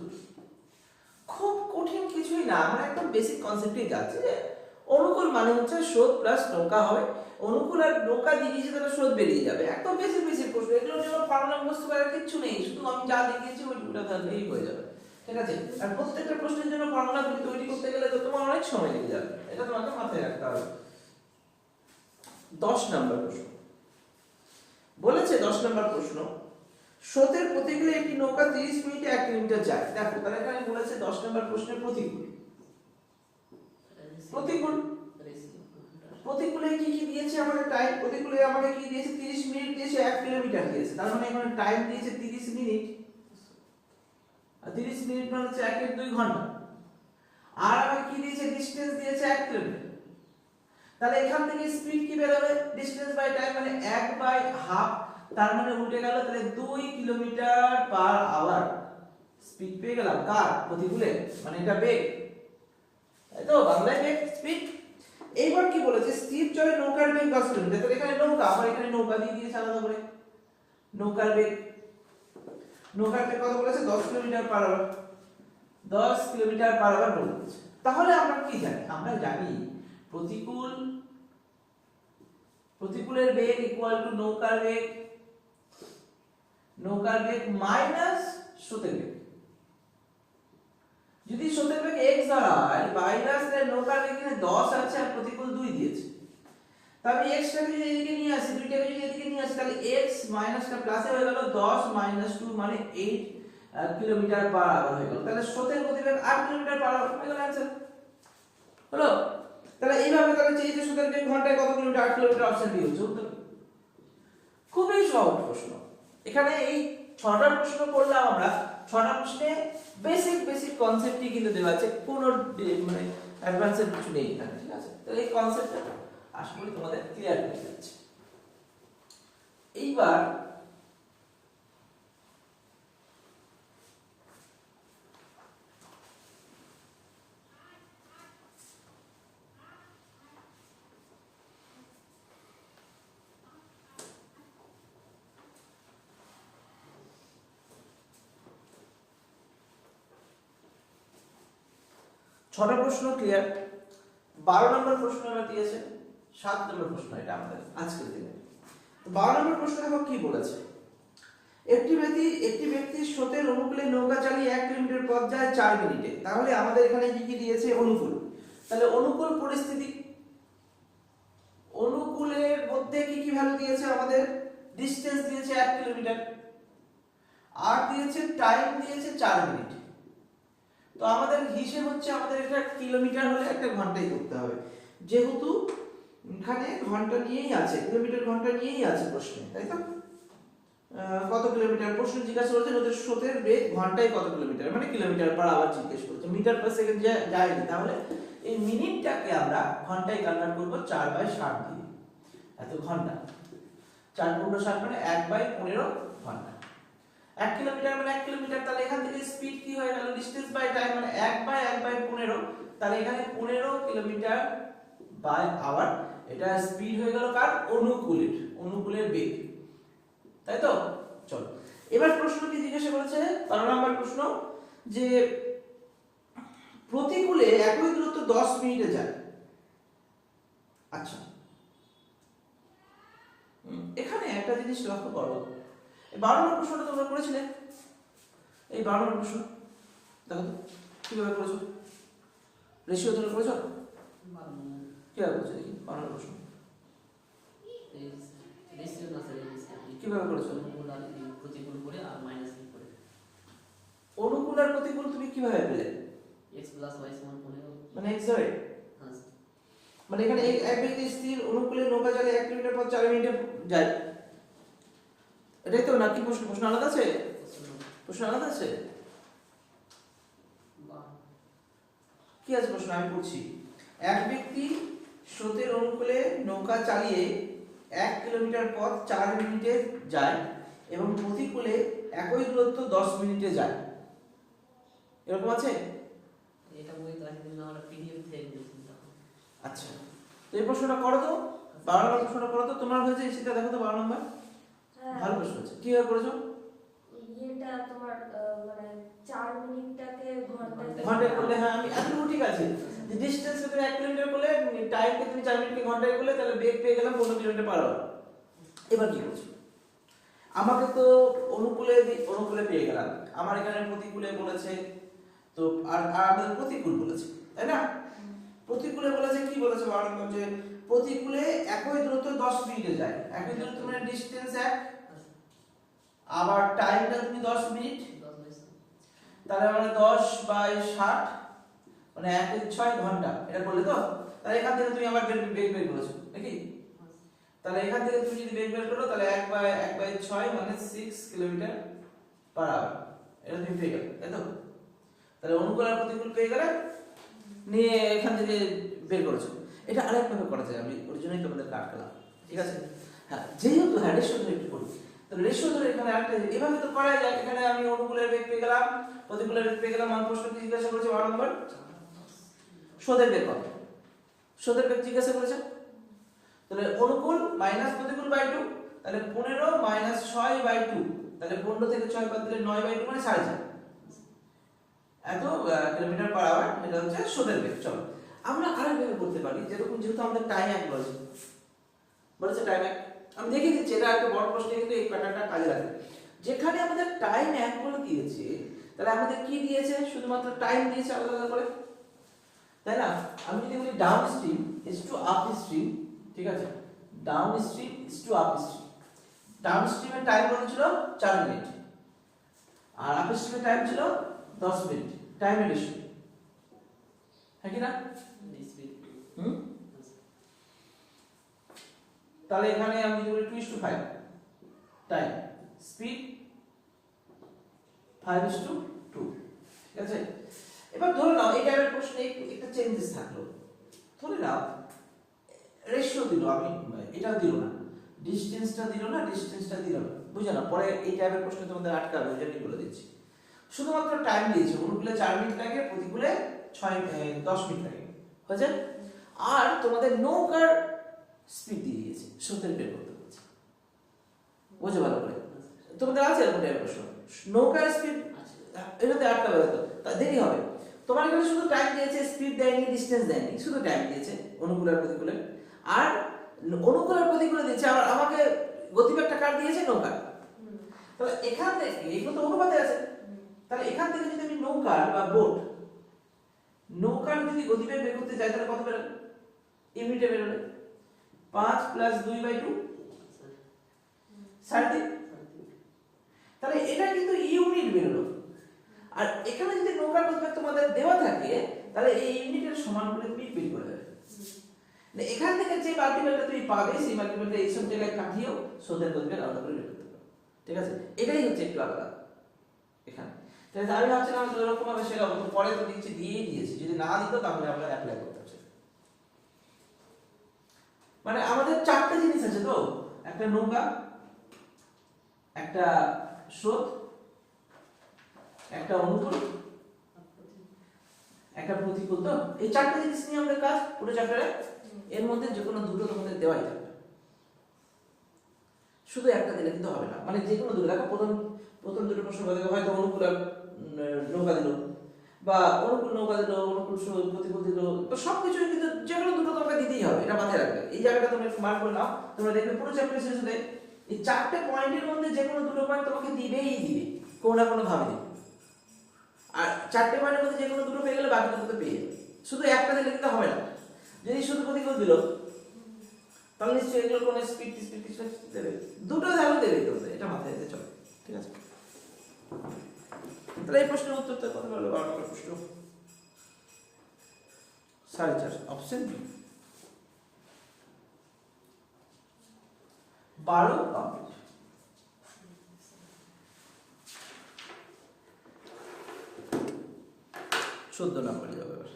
খুব কঠিন কিছুই না, আমরা একদম বেসিক কনসেপ্টেই যাচ্ছি যে অনুকূল মানে হচ্ছে স্রোত প্লাস নৌকা হবে, অনুকূল আর নৌকা দিয়ে দিয়েছে তাহলে স্রোত বেরিয়ে যাবে। একদম বেসিক বেসিক প্রশ্ন, এগুলোর জন্য ফর্মুলা মুখস্থ করার কিছু নেই, শুধু আমি যা দেখিয়েছি ওইটা ধরলেই হয়ে যাবে। ঠিক আছে, আর প্রত্যেকটা প্রশ্নের জন্য ফর্মুলা তৈরি করতে গেলে তো তোমার অনেক সময় লেগে যাবে, এটা তোমাকে মাথায় রাখতে হবে। 10 নম্বর প্রশ্ন বলেছে, 10 নম্বর প্রশ্ন, স্রোতের প্রতিকূলে একটি নৌকা 30 মিনিটে 1 কিলোমিটার যায়। দেখো তাহলে এখানে বলেছে 10 নম্বর প্রশ্নের প্রতিকূল। প্রতিকূলে কি কি দিয়েছে আমাকে? টাইম। প্রতিকূলে আমাকে কি দিয়েছে? 30 মিনিট দিয়েছে, 1 কিলোমিটার দিয়েছে। তার মানে এখানে টাইম দিয়েছে 30 মিনিট, আর 30 মিনিট মানে হচ্ছে 1 এর 2 ঘন্টা। আর আমাকে কি দিয়েছে? ডিসটেন্স দিয়েছে 1 কিলোমিটার। তাহলে এখান থেকে স্পিড কি বের হবে? ডিসটেন্স বাই টাইম মানে 1 বাই হাফ, তার মানে উল্টে গেল, তাহলে 2 কিলোমিটার পার আওয়ার স্পিড পেয়ে গেলাম। কার? প্রতিকূলে, মানে এটা বেগ, তাই তো, বাংলায় বেগ, স্পিড। এইবার কি বলেছে? স্থির চলে নৌকার বেগ 10 কিলোমিটার। তাহলে এখানে নৌকা, আবার এখানে নৌকা দিয়ে দিয়েছে আলাদা করে। নৌকার বেগ, নৌকার বেগ কত বলেছে? 10 kilometre per hour. 10 kilometre per hour বলেছে। তাহলে আমরা কি জানি? আমরা জানি প্রতিকূলের বেগ ইকুয়াল টু নৌকার বেগ মাইনাস স্রোতের বেগ। যদি স্রোতের বেগ x ধরা হয়, মাইনাস নৌকার বেগ এখানে 10 আছে আর প্রতিকূল 2 দিয়েছে, তাহলে x টাকে যদি এদিকে নিয়ে আসি, দুইটাকে যদি এদিকে নিয়ে আসি, তাহলে x মাইনাসটা প্লাসে হয়ে গেল, 10 মাইনাস 2 মানে 8 কিলোমিটার পার আওয়ার হয়ে গেল। তাহলে স্রোতের গতিবেগ 8 কিলোমিটার পার আওয়ার হয়ে গেল অ্যানসার। হলো? তাহলে এইভাবে তাহলে চেয়েছে স্রোতের বেগ ঘন্টায় কত কিলোমিটার? 8 কিলোমিটার। অপশন ডি হচ্ছে উত্তর। খুবই সহজ প্রশ্ন। এখানে এই 6টা প্রশ্ন করলাম আমরা। 6টা প্রশ্নে বেসিক কনসেপ্টই কিন্তু দেওয়া আছে, কোনো মানে অ্যাডভান্সের কিছু নেই এখানে। ঠিক আছে, তাহলে এই কনসেপ্টটা আশা করি তোমাদের ক্লিয়ার হয়ে যাচ্ছে। এইবার ছটা প্রশ্ন ক্লিয়ার। 12 নম্বর প্রশ্ন এবার দিয়েছে, 7 নম্বর প্রশ্ন এটা আমাদের আজকের দিনে। তো 12 নম্বর প্রশ্ন দেখো কি বলেছে। একটি ব্যক্তি স্রোতের অনুকূলে নৌকা চালিয়ে 1 কিলোমিটার পথ যায় 4 মিনিটে। তাহলে আমাদের এখানে কি কি দিয়েছে? অনুকূল। তাহলে অনুকূল পরিস্থিতি, অনুকূলের মধ্যে কি কি ভ্যালু দিয়েছে আমাদের? ডিসটেন্স দিয়েছে 1 কিলোমিটার, আর দিয়েছে টাইম দিয়েছে 4 মিনিট। তো আমাদের হিসেব হচ্ছে, আমাদের এটা কিলোমিটার হলে একটা ঘন্টায় করতে হবে, যেহেতু এখানে ঘন্টা নিয়েই আছে, কিলোমিটার ঘন্টা নিয়েই আছে প্রশ্নে, তাই তো। কত কিলোমিটার প্রশ্ন জিজ্ঞাসা করেছে, ওদের স্রোতের বেগ ঘন্টায় কত কিলোমিটার, মানে কিলোমিটার পার আওয়ার জিজ্ঞেস করছে, মিটার পার সেকেন্ড যায়নি। তাহলে এই মিনিটটাকে আমরা ঘন্টায় কনভার্ট করব 4/60 দিয়ে, এত ঘন্টা। 4×60 মানে 1/15 ঘন্টা। 1 কিলোমিটার মানে 1 কিলোমিটার, তাহলে এখান থেকে স্পিড কি হয়ে গেল? ডিসটেন্স বাই টাইম মানে 1/1/15, তাহলে এখানে 15 কিলোমিটার বাই আওয়ার। এটা স্পিড হয়ে গেল কার? অনুকূলের বেগ, তাই তো। চলো এবার প্রশ্ন কি জিজ্ঞাসা করেছে? 12 নম্বর প্রশ্ন, যে প্রতিকূলে একই দূরত্ব 10 মিনিটে যায়। আচ্ছা, এখানে একটা জিনিস লক্ষ্য করো, 12 নম্বর প্রশ্নটা তোমরা করেছিলে। এই 12 নম্বর প্রশ্ন দেখো তো কিভাবে করেছো, রেশিও ধরে করেছো, কিভাবে করেছো দেখি 12 নম্বর প্রশ্ন কিভাবে করেছো? প্রতিকূল করে আর মাইনাস করে। অনুকূল আর প্রতিকূল তুমি কিভাবে পেলে? x + y = 15, মানে x ধরে, মানে এখানে এক ব্যক্তি স্থির অনুকূলে নৌকা চালিয়ে 1 কিলোমিটার পথ 4 মিনিটে যায়, এটাই তো নাকি? প্রশ্ন আলাদা আছে? প্রশ্ন আলাদা আছে? বাহ, কি আছে প্রশ্ন আমি পড়ছি। এক ব্যক্তি স্রোতের অনুকূলে নৌকা চালিয়ে 1 কিলোমিটার পথ 4 মিনিটে যায় এবং প্রতিকূলে একই দূরত্ব 10 মিনিটে যায়। এরকম আছে? এটা বই তো আছে কিন্তু আমরা পিডিএফ থেকে দিয়েছি তখন। আচ্ছা, তো এই প্রশ্নটা করো তো, 12 নম্বর প্রশ্নটা করো তো। তোমার হয়েছে সেটা দেখো তো 12 নম্বর। হ্যাঁ, ভালো প্রশ্ন আছে, কিভাবে করেছো? ইয়েটা তোমার মানে 4 মিনিটটাকে ঘন্টায় ঘন্টায় করলে, হ্যাঁ আমি এতটুকু ঠিক আছে। যে ডিসটেন্স তুমি 1 কিলোমিটার করলে, টাইমকে তুমি 4 মিনিটকে ঘন্টায় করলে, তাহলে বেগ পেয়ে গেলাম 15 কিলোমিটার পার আওয়ার। এবার কি করছো? আমাকে তো অনুকূলে পেয়ে গেলাম, আমার এখানে প্রতিকূলে বলেছে, তো আর আমাদের প্রতিকূল বলেছে, তাই না? প্রতিকূলে বলেছে, কি বলেছে বারণ, যে প্রতিকূলে একই দূরত্ব 10 মিনিটে যায়। একই দূরত্ব মানে ডিসটেন্স 1, আবার টাইমটা তুমি 10 মিনিট, 10 বাইশ। তাহলে মানে 10/60 মানে 1/6 ঘন্টা। এটা করলে তো, তাহলে এখান থেকে তুমি আবার বেগ বের করেছো নাকি? তাহলে এখান থেকে তুমি যদি বেগ বের করো, তাহলে 1/6 মানে 6 কিলোমিটার পার আওয়ার। এটা তুমি পেয়ে গেলে, তাই তো? তাহলে অনুকূল আর প্রতিকূল পেয়ে গেলে, নিয়ে এখান থেকে বের করেছো। এটা আরেকভাবে করা যায়, আমি ওর জন্যই তোমাদের আটকালাম, ঠিক আছে? হ্যাঁ, যেহেতু হ্যাঁ রেশিও ধরে একটু করি, তো রেশিও ধরে এখানে আরেকটা এভাবে তো করা যায়। এখানে আমি অনুকূলের বেগ পেয়ে গেলাম, প্রতিকূলের বেগ পেয়ে গেলাম। আমার প্রশ্ন কি জিজ্ঞাসা করেছে 12 নম্বর? স্রোতের বেগ কত? স্রোতের বেগ জিজ্ঞাসা করেছে। তাহলে অনুকূল মাইনাস প্রতিকূল বাই 2, তাহলে 15 মাইনাস 6/2, তাহলে 15 থেকে 6 বাদ দিলে 9/2 মানে 4.5 এত কিলোমিটার পার আওয়ার। এটা হচ্ছে স্রোতের বেগ। চলো আমরা আরেকভাবে করতে পারি, যেরকম যেহেতু আমাদের টাইম এক বলেছে টাইম এক, আমি দেখিয়ে দিচ্ছি। এটা একটা বড় প্রশ্ন, কিন্তু এই প্যাটার্নটা কাজে লাগে। যেখানে আমাদের টাইম এক বলে দিয়েছে, তাহলে আমাদের কি দিয়েছে? শুধুমাত্র টাইম দিয়েছে আলাদা আলাদা করে, তাই না? আমি যদি বলি downstream is to upstream, ঠিক আছে? Downstream is to upstream. ডাউন স্ট্রিমের টাইম কত ছিল? 4 মিনিট, আর আপ স্ট্রিমের টাইম ছিল 10 মিনিট। টাইম রেশিও, হ্যাঁ কি না? স্পিড। তাহলে এখানে আমি যদি বলি 2:5 টাইম, স্পিড 5:2, ঠিক আছে? এবার ধরে নাও এই টাইপের প্রশ্নে একটা চেঞ্জেস থাকলো। ধরে নাও রেশিও দিল, আমি এটাও দিল না, ডিসটেন্সটা দিল না, বুঝো না? পরে এই টাইপের প্রশ্ন তোমাদের আটকাবে, ওই জন্যই বলে দিচ্ছি। শুধুমাত্র টাইম দিয়েছে, অনুকূলে 4 মিনিট লাগে, প্রতিকূলে 10 মিনিট লাগে, হয়েছে? আর তোমাদের নৌকার স্পিড দিয়ে দিয়েছে, স্রোতের বের করতে বলছে। বুঝে ভালো করে, তোমাদের আছে এরকম টাইপের প্রশ্ন। নৌকার স্পিড এটাতে আটকাবে, হয়তো তা দেরি হবে। তোমার এখানে শুধু টাইম দিয়েছে, স্পিড দেয়নি, ডিসটেন্স দেয়নি, শুধু টাইম দিয়েছে অনুকূল আর প্রতিকূলে। আর অনুকূল আর প্রতিকূলে দিয়েছে, আবার আমাকে গতিবেগটা কার দিয়েছে? নৌকা। তাহলে এখান থেকে এগুলো তো অনুপাতে আছে, তাহলে এখান থেকে যদি আমি নৌকার বা নৌকার যদি গতিবেগ বের করতে যাই, তাহলে কত বেরোবে? ইউনিটে বেরোবে 5 + 2/2 3.5। তাহলে এটা কিন্তু ইউনিট বেরোলো। আর এখানে যদি নৌকার গতিবেগ তোমাদের দেওয়া থাকে, তাহলে এই ইউনিটের সমান করে তুমি বের করে দেবে। এখান থেকে যে মাল্টিপলটা তুমি পাবে, সেই মাল্টিপলটা এই সব জায়গায় কাটিয়েও স্রোতের গতিবেগ আলাদা করে বের করতে পারো, ঠিক আছে? এটাই হচ্ছে একটু আলাদা এখানে। তাহলে আমি ভাবছিলাম এরকম ভাবে সেটা হতো, পরে তো দিচ্ছি, দিয়েছি। যদি না দিত তাহলে আমরা অ্যাপ্লাই করতে হচ্ছে। মানে আমাদের 4টে জিনিস আছে তো, একটা নৌকা, একটা স্রোত, একটা অনুকূল, একটা প্রতিকূল। তো এই 4টে জিনিস নিয়ে আমাদের কাজ পুরো চ্যাপ্টারে। এর মধ্যে যে কোনো দুটো তোমাদের দেওয়াই থাকবে, শুধু একটা দিলে কিন্তু হবে না। মানে যে কোনো দুটো, দেখো প্রথম দুটো প্রশ্ন দেখো, হয়তো অনুকূল নৌকা দিল, বা অনুকূল নৌকা দিল, অনুকূল প্রতিকূল দিল, তো সবকিছু কিন্তু যে কোনো দুটো তোমাকে দিতেই হবে, এটা মাথায় রাখবে। এই জায়গাটা তোমরা একটু মার্ক করে নাও। তোমরা দেখবে পুরো চ্যাপ্টার শেষে এই 4টে পয়েন্টের মধ্যে যে কোনো দুটো পয়েন্ট তোমাকে দিবেই দিবে, কোনো না কোনো ভাবে দিবে। আর 4টে পয়েন্টের মধ্যে যে কোনো দুটো পেয়ে গেলে বাকি দুটো পেয়ে যাবে। শুধু একটা দিলে কিন্তু হবে না। যদি শুধু প্রতিকূল দিল, তাহলে নিশ্চয়ই এগুলো কোনো স্পিড কিছু দেবে, দুটো ভ্যালু দেবে তোমাদের, এটা মাথায় রেখে চলো, ঠিক আছে? তাহলে এই প্রশ্নের উত্তরটা কত হলো? 12 নম্বর প্রশ্ন 4.5, অপশন বি। 12 কমপ্লিট। 14 নম্বরে যাবে এবার।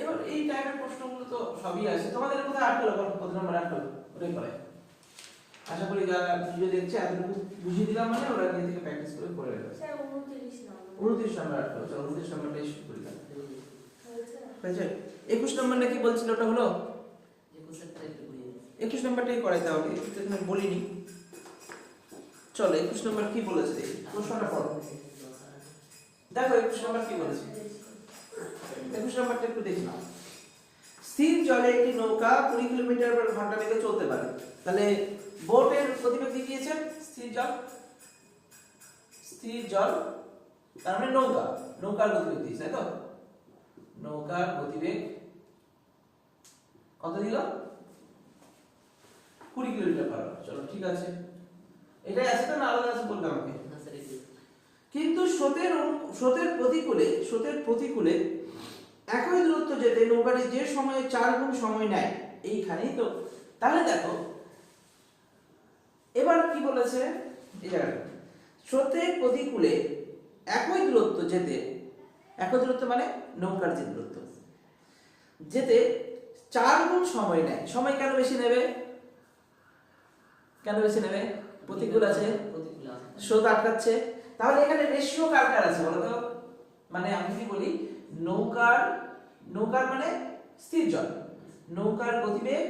এবার এই টাইপের প্রশ্নগুলো তো সবই আছে, তোমাদের কোথায় আটকালো বলো, কত নম্বর আটকালো ওটাই করে। আশা করি যারা ভিডিও দেখছে এতটুকু বুঝিয়ে দিলাম মানে ওরা নিজে থেকে প্র্যাকটিস করে করে নেবে। স্যার 29 নম্বর 29 নম্বর আটকালো, চলো 29 নম্বরটাই শুরু করি তাহলে। হয়েছে? হয়েছে? 21 নম্বর নাকি বলছিল ওটা হলো? 21 নম্বরটাই করাই তাহলে, একটু এখানে বলিনি। চলো 21 নম্বর কি বলেছে দেখি, প্রশ্নটা পড়ো। দেখো 21 নম্বর কি বলেছে, 21 নম্বরটা একটু দেখি নাও। স্থির জলে একটি নৌকা 20 কিলোমিটার ঘন্টা বেগে চলতে পারে। তাহলে বোটের গতিবেগ দেখিয়েছেন স্থির জল, স্থির জল তার মানে নৌকা, নৌকার গতিবেগ দিয়েছে তাই তো। নৌকার গতিবেগ কত দিল? 20 কিলোমিটার পার আওয়ার। চলো ঠিক আছে, এটাই আছে তো না আলাদা আছে বলবে আমাকে। কিন্তু স্রোতের প্রতিকূলে একই দূরত্ব যেতে নৌকাটি যে সময়ে 4 গুণ সময় নেয়, এইখানেই তো। তাহলে দেখো এবার কি বলেছে এই জায়গাটা, স্রোতের প্রতিকূলে একই দূরত্ব যেতে, একই দূরত্ব মানে নৌকার যে দূরত্ব যেতে 4 গুণ সময় নেয়। সময় কেন বেশি নেবে? কেন বেশি নেবে? প্রতিকূল আছে, স্রোত আটকাচ্ছে। তাহলে এখানে রেশিও কার কার আছে বলো তো? মানে আমি কি বলি, নৌকার মানে স্থির জল, নৌকার গতিবেগ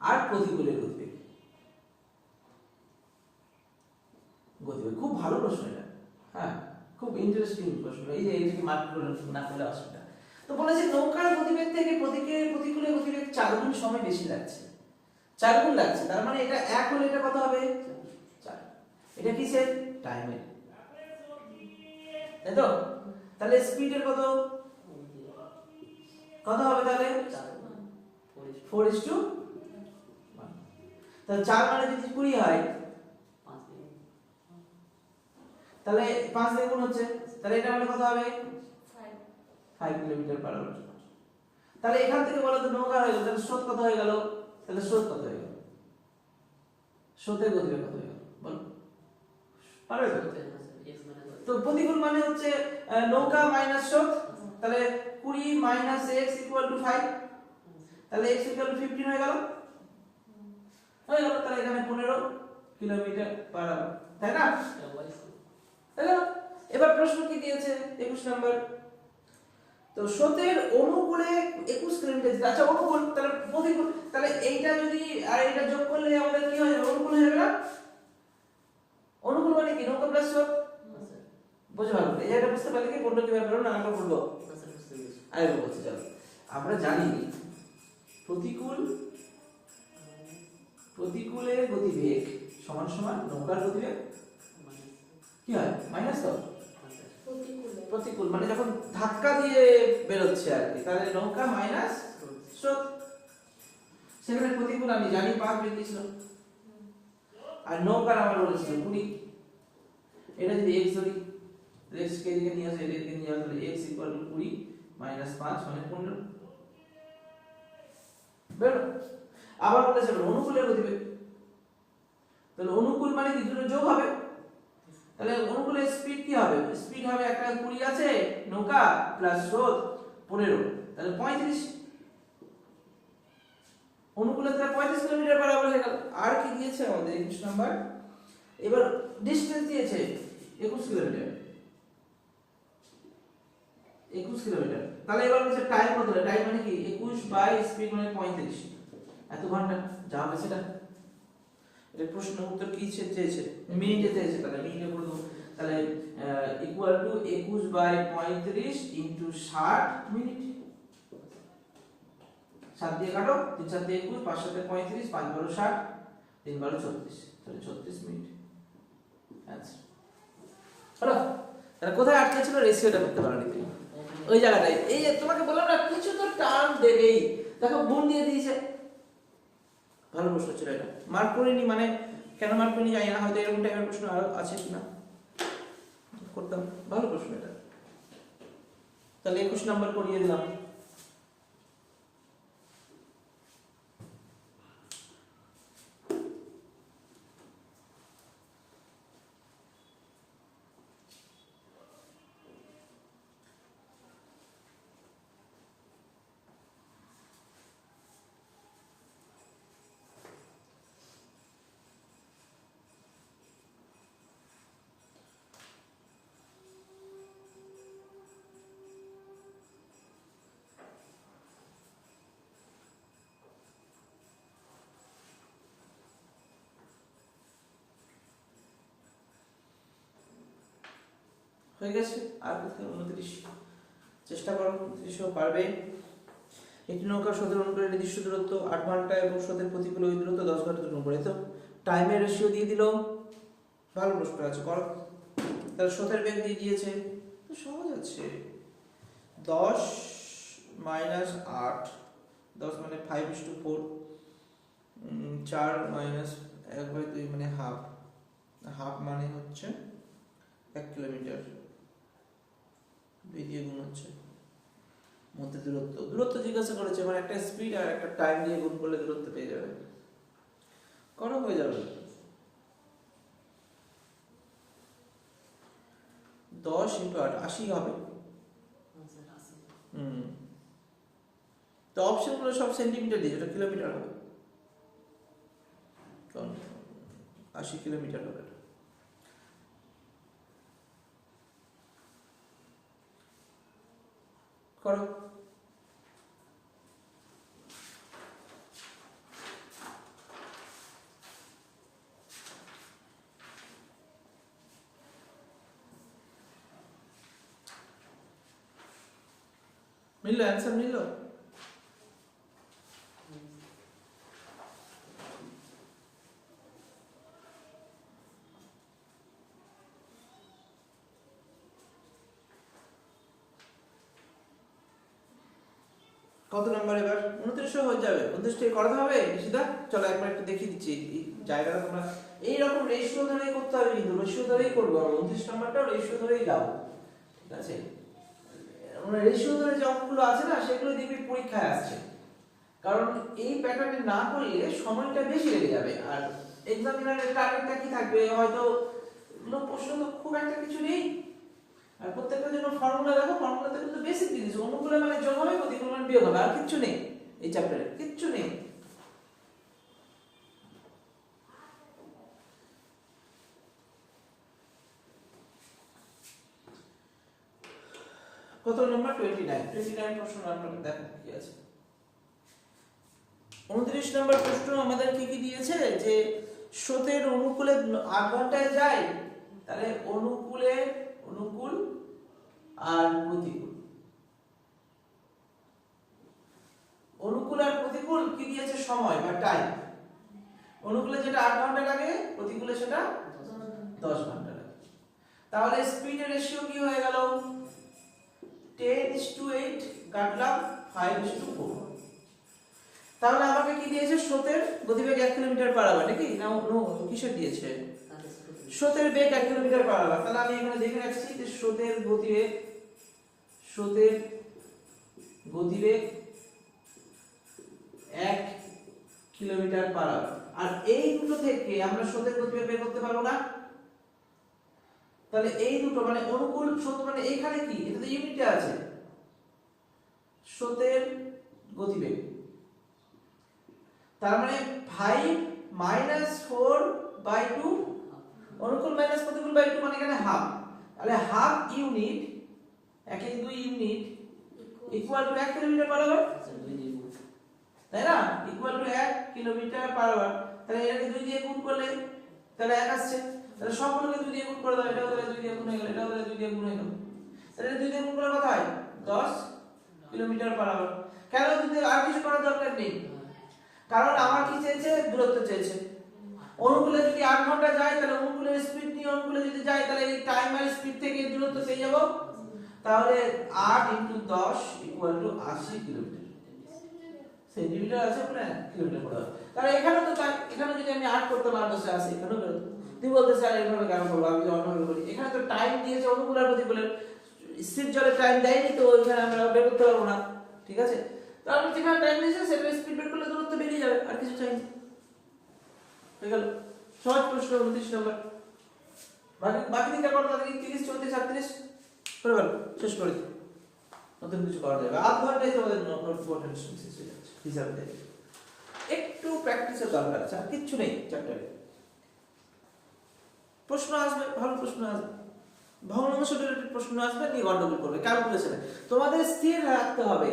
আর প্রতিকূলের গতিবেগ। খুব ভালো প্রশ্ন এটা, হ্যাঁ খুব ইন্টারেস্টিং প্রশ্ন। এই যে এইটাকে মার্ক করে না করলে অসুবিধা। তো বলেছে নৌকার গতিবেগ থেকে প্রতিকূলের গতিবেগ 4 গুণ সময় বেশি লাগছে, 4 গুণ লাগছে। তার মানে এটা 1 হলে এটা কত হবে? 4। এটা কিসের? টাইমের, তাই তো। তাহলে স্পিডের কত হবে তাহলে? 4:1। তাহলে 4 মানে যদি 20 হয় তাহলে 5 দিয়ে গুণ হচ্ছে, তাহলে এটা মানে কত হবে? 5 কিলোমিটার পার আওয়ার। তাহলে এখান থেকে বলো তো নৌকা হয়ে গেল, তাহলে স্রোত কত হয়ে গেল? তাহলে স্রোত কত হয়ে গেল? স্রোতের গতিবেগ কত হয়ে গেল বলো, পারবে তো? তো প্রতিকূল মানে হচ্ছে নৌকা মাইনাস স্রোত, তাহলে 20 মাইনাস x ইকুয়াল টু 5, তাহলে x ইকুয়াল টু 15 হয়ে গেল। তাহলে এখানে 15 কিলোমিটার পার আওয়ার, তাই না? তাই না? এবার প্রশ্ন কি দিয়েছে 21 নম্বর, তো স্রোতের অনুকূলে 21 কিলোমিটার যেতে, আচ্ছা অনুকূল তাহলে প্রতিকূল, তাহলে এইটা যদি আর এটা যোগ করলে আমাদের কি হয়? অনুকূল হয়ে যাবে না? অনুকূল মানে কি? নৌকা প্লাস স্রোত। বুঝতে পারলো? এই জায়গাটা বুঝতে পারলে কি পড়লো কিভাবে পারলো না আমরা বলবো? আরেকবার বলছি চলো। আমরা জানি প্রতিকূলের গতিবেগ সমান সমান নৌকার গতিবেগ কি হয়? মাইনাস তো। প্রতিকূল মানে যখন ধাক্কা দিয়ে বেরোচ্ছে আর কি, তাহলে নৌকা মাইনাস স্রোত। সেখানে প্রতিকূল আমি জানি 5 বেরিয়েছিল, আর নৌকার আমার বলেছিল 20। এটা যদি x ধরি, x কে দিকে নিয়ে আসে, এদিকে নিয়ে আসলে x ইকুয়াল টু 20 মাইনাস 5 মানে 15 বেরো। আবার বলেছিল অনুকূলের গতিবেগ, তাহলে অনুকূল মানে কি? দুটো যোগ হবে, তাহলে অনুকূলের স্পিড কি হবে? স্পিড হবে একটা 20 আছে নৌকা প্লাস স্রোত 15, তাহলে 35। অনুকূলে তাহলে 35 কিলোমিটার পার আওয়ার হয়ে গেল। আর কি দিয়েছে আমাদের 21 নাম্বার? এবার ডিসটেন্স দিয়েছে 21 কিলোমিটার, 21 কিলোমিটার। তাহলে এবার হচ্ছে টাইম কত? টাইম মানে কি? 21 বাই স্পিড মানে 35, এত ঘন্টা যা হবে সেটা। এটা প্রশ্নের উত্তর কি চেয়েছে? মিনিটে চেয়েছে, তাহলে মিনিটে করে দেবো। তাহলে equal to 21 by 35 into 60 minute. 7 দিয়ে কাটো, 3 7 দিয়ে 21, 5 7 35, 5 12 60, 3 12 34, তাহলে 34 মিনিট আচ্ছা। হলো? তাহলে কোথায় আটকে ছিল? রেশিওটা করতে পারোনি তুমি ওই জায়গাটায়। এই যে তোমাকে বললাম না কিছু তো টার্ম দেবেই, দেখো গুণ দিয়ে দিয়েছে। ভালো প্রশ্ন ছিল এটা, মার্ক করিনি মানে কেন মার্ক করিনি জানি না, হয়তো এরকম টাইপের প্রশ্ন আরো আছে কিনা করতাম। ভালো প্রশ্ন এটা, তাহলে 21 নাম্বার করিয়ে দিলাম। হয়ে গেছে। আর কোথায় 29, চেষ্টা করো 29ও পারবে। একটি নৌকা স্রোতের অনুকূলে নির্দিষ্ট দূরত্ব 8 ঘন্টা এবং স্রোতের প্রতিকূলে ওই দূরত্ব 10 ঘন্টা অতিক্রম করে। তো টাইমের রেশিও দিয়ে দিল, ভালো প্রশ্ন আছে, করো। তাহলে স্রোতের বেগ দিয়ে দিয়েছে, তো সহজ আছে। 10 মাইনাস 8, 10 মানে 5:4, 4 মাইনাস 1/2 মানে হাফ, হাফ মানে হচ্ছে 1 কিলোমিটার, 2 দিয়ে গুণ হচ্ছে মধ্যে দূরত্ব। দূরত্ব জিজ্ঞাসা করেছে, মানে একটা স্পিড আর একটা টাইম দিয়ে গুণ করলে দূরত্ব পেয়ে যাবে, করো, হয়ে যাবে। 10 × 8 80 হবে। তো অপশন গুলো সব সেন্টিমিটার দিয়ে, এটা কিলোমিটার হবে, কারণ 80 কিলোমিটার হবে। করো। মিললো, অ্যান্সার মিললো? কত নাম্বার এবার? 29 হয়ে যাবে। 29 করাতে হবে নিশিদা? চলো একবার একটু দেখিয়ে দিচ্ছি এই জায়গাটা। তোমরা এই রকম রেশিও ধরেই করতে হবে, কিন্তু রেশিও ধরেই করবো আমরা। 29 নাম্বারটাও রেশিও ধরেই যাবো, ঠিক আছে? মানে রেশিও ধরে যে অঙ্কগুলো আছে না, সেগুলো দেখবি পরীক্ষায় আসছে, কারণ এই প্যাটার্নে না করলে সময়টা বেশি লেগে যাবে। আর এক্সামিনারের টার্গেটটা কি থাকবে, হয়তো প্রশ্ন তো খুব একটা কিছু নেই, আর প্রত্যেকটার জন্য ফর্মুলা দেখো, ফর্মুলাতে কিন্তু বেসিক জিনিস, অনুকূলে মানে যোগ হবে, প্রতিকূলে মানে বিয়োগ হবে, আর কিচ্ছু নেই এই চ্যাপ্টারে, কিচ্ছু নেই। কত নাম্বার? 29 প্রশ্ন নাম্বার দেখো কি আছে। 29 নম্বর প্রশ্ন আমাদের কি দিয়েছে, যে স্রোতের অনুকূলে 8 ঘন্টায় যায়, তাহলে অনুকূল আর প্রতিকূল, অনুকূল আর প্রতিকূল কি দিয়েছে, সময় বা টাইম। অনুকূলে যেটা 8 ঘন্টা লাগে, প্রতিকূলে সেটা 10 ঘন্টা লাগে। তাহলে স্পিডের রেশিও কি হয়ে গেল, 10:8 কাটলাম 5:4। তাহলে আমাকে কি দিয়েছে, স্রোতের গতিবেগ 1 কিলোমিটার পার আওয়ার, নাকি না কিসের দিয়েছে? স্রোতের বেগ 1 কিলোমিটার পার আওয়ার। তাহলে আমি এখানে দেখে রাখছি যে স্রোতের গতিবেগ 1 কিলোমিটার পার আওয়ার। আর এই দুটো থেকে আমরা স্রোতের গতিবেগ বের করতে পারবো না? তাহলে এই দুটো মানে অনুকূল স্রোত মানে এখানে কি, এটা তো ইউনিটে আছে, স্রোতের গতিবেগ, তার মানে 5 - 4/2, অনুকূল মাইনাস প্রতিকূল বাই 2 মানে এখানে হাফ। তাহলে half unit, 1/2 unit equal to 1 kilometre per hour, তাই না? Equal to 1 kilometre per hour. তাহলে এটাকে 2 দিয়ে গুণ করলে তাহলে 1 আসছে। তাহলে সবগুলোকে 2 দিয়ে গুণ করে দাও, এটাও তাহলে 2 দিয়ে গুণ হয়ে গেল, এটাও তাহলে 2 দিয়ে গুণ হয়ে গেল। তাহলে 2 দিয়ে গুণ করলে কত হয়? 10 কিলোমিটার পার আওয়ার। কেন 2 দিয়ে আর কিছু করার দরকার নেই, কারণ আমার কি চেয়েছে, দূরত্ব চেয়েছে। অনুকূলে যদি 8 ঘন্টা যায়, তাহলে অনুকূলের স্পিড নিয়ে অনুকূলে যদি যায়, তাহলে এই টাইম আর স্পিড থেকে দূরত্ব পেয়ে যাব। তাহলে 8 × 10 = 80 কিলোমিটার। সেন্টিমিটার আছে বলে কিলোমিটার পড়া। তাহলে এখানে তো এখানে যদি আমি 8 করতে না বসে আসি, এখানেও বের হতো। তুই বলতে স্যার এইভাবে কেন করবো, আমি যদি অন্যভাবে করি। এখানে তো টাইম দিয়েছে অনুকূল আর প্রতিকূলের, স্থির জলে টাইম দেয়নি, তো এখানে আমরা বের করতে পারবো না, ঠিক আছে? তাহলে যেখানে টাইম দিয়েছে সেটা স্পিড বের করলে দূরত্ব বেরিয়ে যাবে, আর কিছু চাই না। হয়ে গেল সহজ প্রশ্ন 29 নম্বর। বাকি দিকটা করো, তাদেরকে 30, 34, 36 করে গেল, শেষ করে দিই। নতুন কিছু করা যাবে, আধ ঘন্টায় তোমাদের নোট ইম্পর্টেন্ট শেষ হয়ে যাচ্ছে হিসাবে দেখে। একটু প্র্যাকটিসের দরকার আছে, আর কিচ্ছু নেই চ্যাপ্টারে। প্রশ্ন আসবে, ভালো প্রশ্ন আসবে, ভগ্নাংশ রিলেটেড প্রশ্ন আসবে, নিয়ে গন্ডগোল করবে, ক্যালকুলেশনে তোমাদের স্থির রাখতে হবে।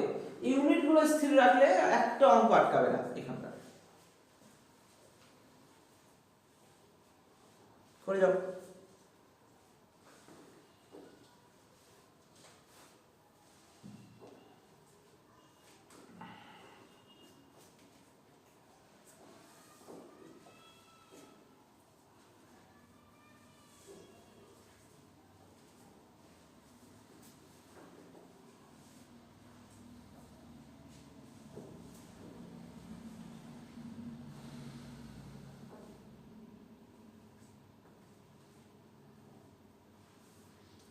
ইউনিটগুলো স্থির রাখলে একটা অঙ্ক আটকাবে না এখানটা। করে যাও।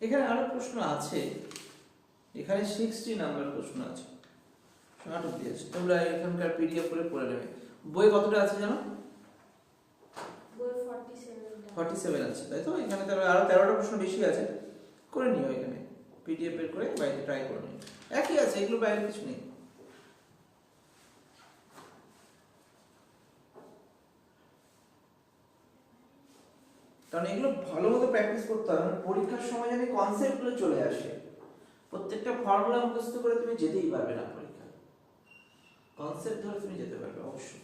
এখানে আরো প্রশ্ন আছে, এখানে 60 নাম্বার প্রশ্ন আছে, শর্ট অফ দিয়েছে, তোমরা এখানকার পিডিএফ করে পড়ে নেবে। বই কতটা আছে জানো? বই 47 47 আছে, তাই তো? এখানে তো আরো 13টা প্রশ্ন বেশি আছে, করে নিও এখানে পিডিএফ এর করে বাইরে ট্রাই করে নিও, একই আছে, এগুলো বাইরে কিছু নেই। কারণ এগুলো ভালো মতো প্র্যাকটিস করতে হবে, পরীক্ষার সময় যেন কনসেপ্টগুলো চলে আসে। প্রত্যেকটা ফর্মুলা মুখস্থ করে তুমি যেতেই পারবে না পরীক্ষা, কনসেপ্ট ধরে তুমি যেতে পারবে অবশ্যই।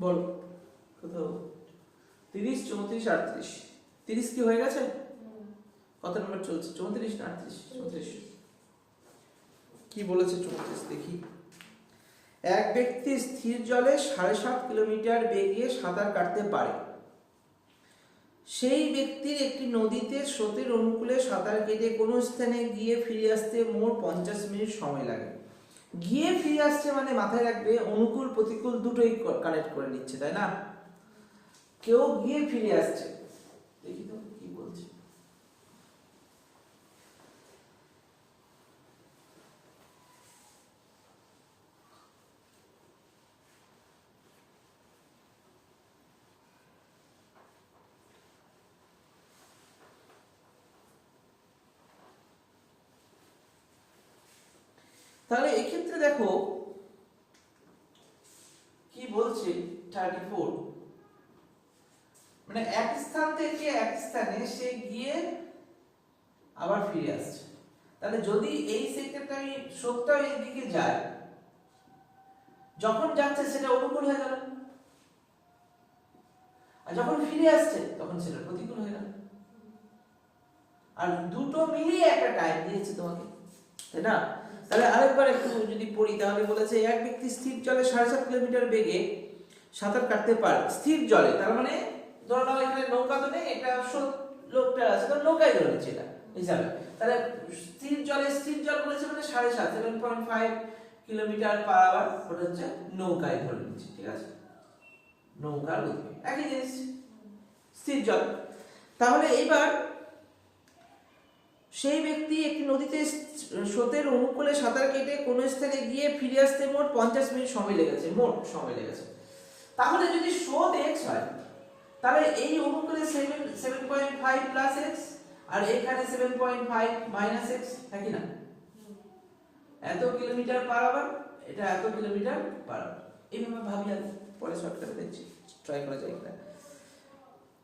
বল কোথাও 30, 34, 38, 30 কি হয়ে গেছে? কত নম্বর চলছে? 34 না 38? 34। কি বলেছে 34 দেখি। এক ব্যক্তি স্থির জলে 7.5 কিলোমিটার বেগে সাঁতার কাটতে পারে। সেই ব্যক্তির একটি নদীতে স্রোতের অনুকূলে সাঁতার কেটে কোনো স্থানে গিয়ে ফিরে আসতে মোট 50 মিনিট সময় লাগে। গিয়ে ফিরে আসছে মানে মাথায় রাখবে অনুকূল প্রতিকূল দুটোই কানেক্ট করে নিচ্ছে, তাই না? কেউ গিয়ে ফিরে আসছে, দেখি তো কি বলছে। তাহলে এক্ষেত্রে দেখো কি বলছে 34, মানে এক স্থান থেকে এক স্থানে সে গিয়ে আবার ফিরে আসছে। তাহলে যদি এই সেক্টরটা আমি স্রোতটা এইদিকে যায়, যখন যাচ্ছে সেটা অনুকূল হয়ে গেল, আর যখন ফিরে আসছে তখন সেটা প্রতিকূল হয়ে গেল। আর দুটো মিলিয়ে একটা টাইম দিয়েছে তোমাকে, তাই না? তাহলে আরেকবার একটু যদি পড়ি, তাহলে বলেছে এক ব্যক্তি স্থির জলে 7.5 কিলোমিটার বেগে সাঁতার কাটতে পারে। স্থির জলে তার মানে ধরো নাও এখানে নৌকা তো নেই, এটা লোকটা আছে, তো নৌকায় ধরে নিচ্ছে এটা হিসাবে। তাহলে স্থির জল বলেছে মানে 7.5, 7.5 কিলোমিটার পার আওয়ার, ওটা হচ্ছে নৌকায় ধরে নিচ্ছে, ঠিক আছে? নৌকার গতি একই জিনিস, স্থির জল। তাহলে এবার সেই ব্যক্তি একটি নদীতে স্রোতের অনুকূলে সাঁতার কেটে কোনো স্থানে গিয়ে ফিরে আসতে মোট 50 মিনিট সময় লেগেছে, মোট সময় লেগেছে। তাহলে যদি স্রোত x হয়, তাহলে এই অনুকূলে 7.5 প্লাস x আর এখানে 7.5 মাইনাস x, নাকি না? এত কিলোমিটার পার আওয়ার, এটা এত কিলোমিটার পার আওয়ার। এইভাবে ভাবি, আর পরে শর্টকাটে দেখছি, ট্রাই করা যায় কিনা।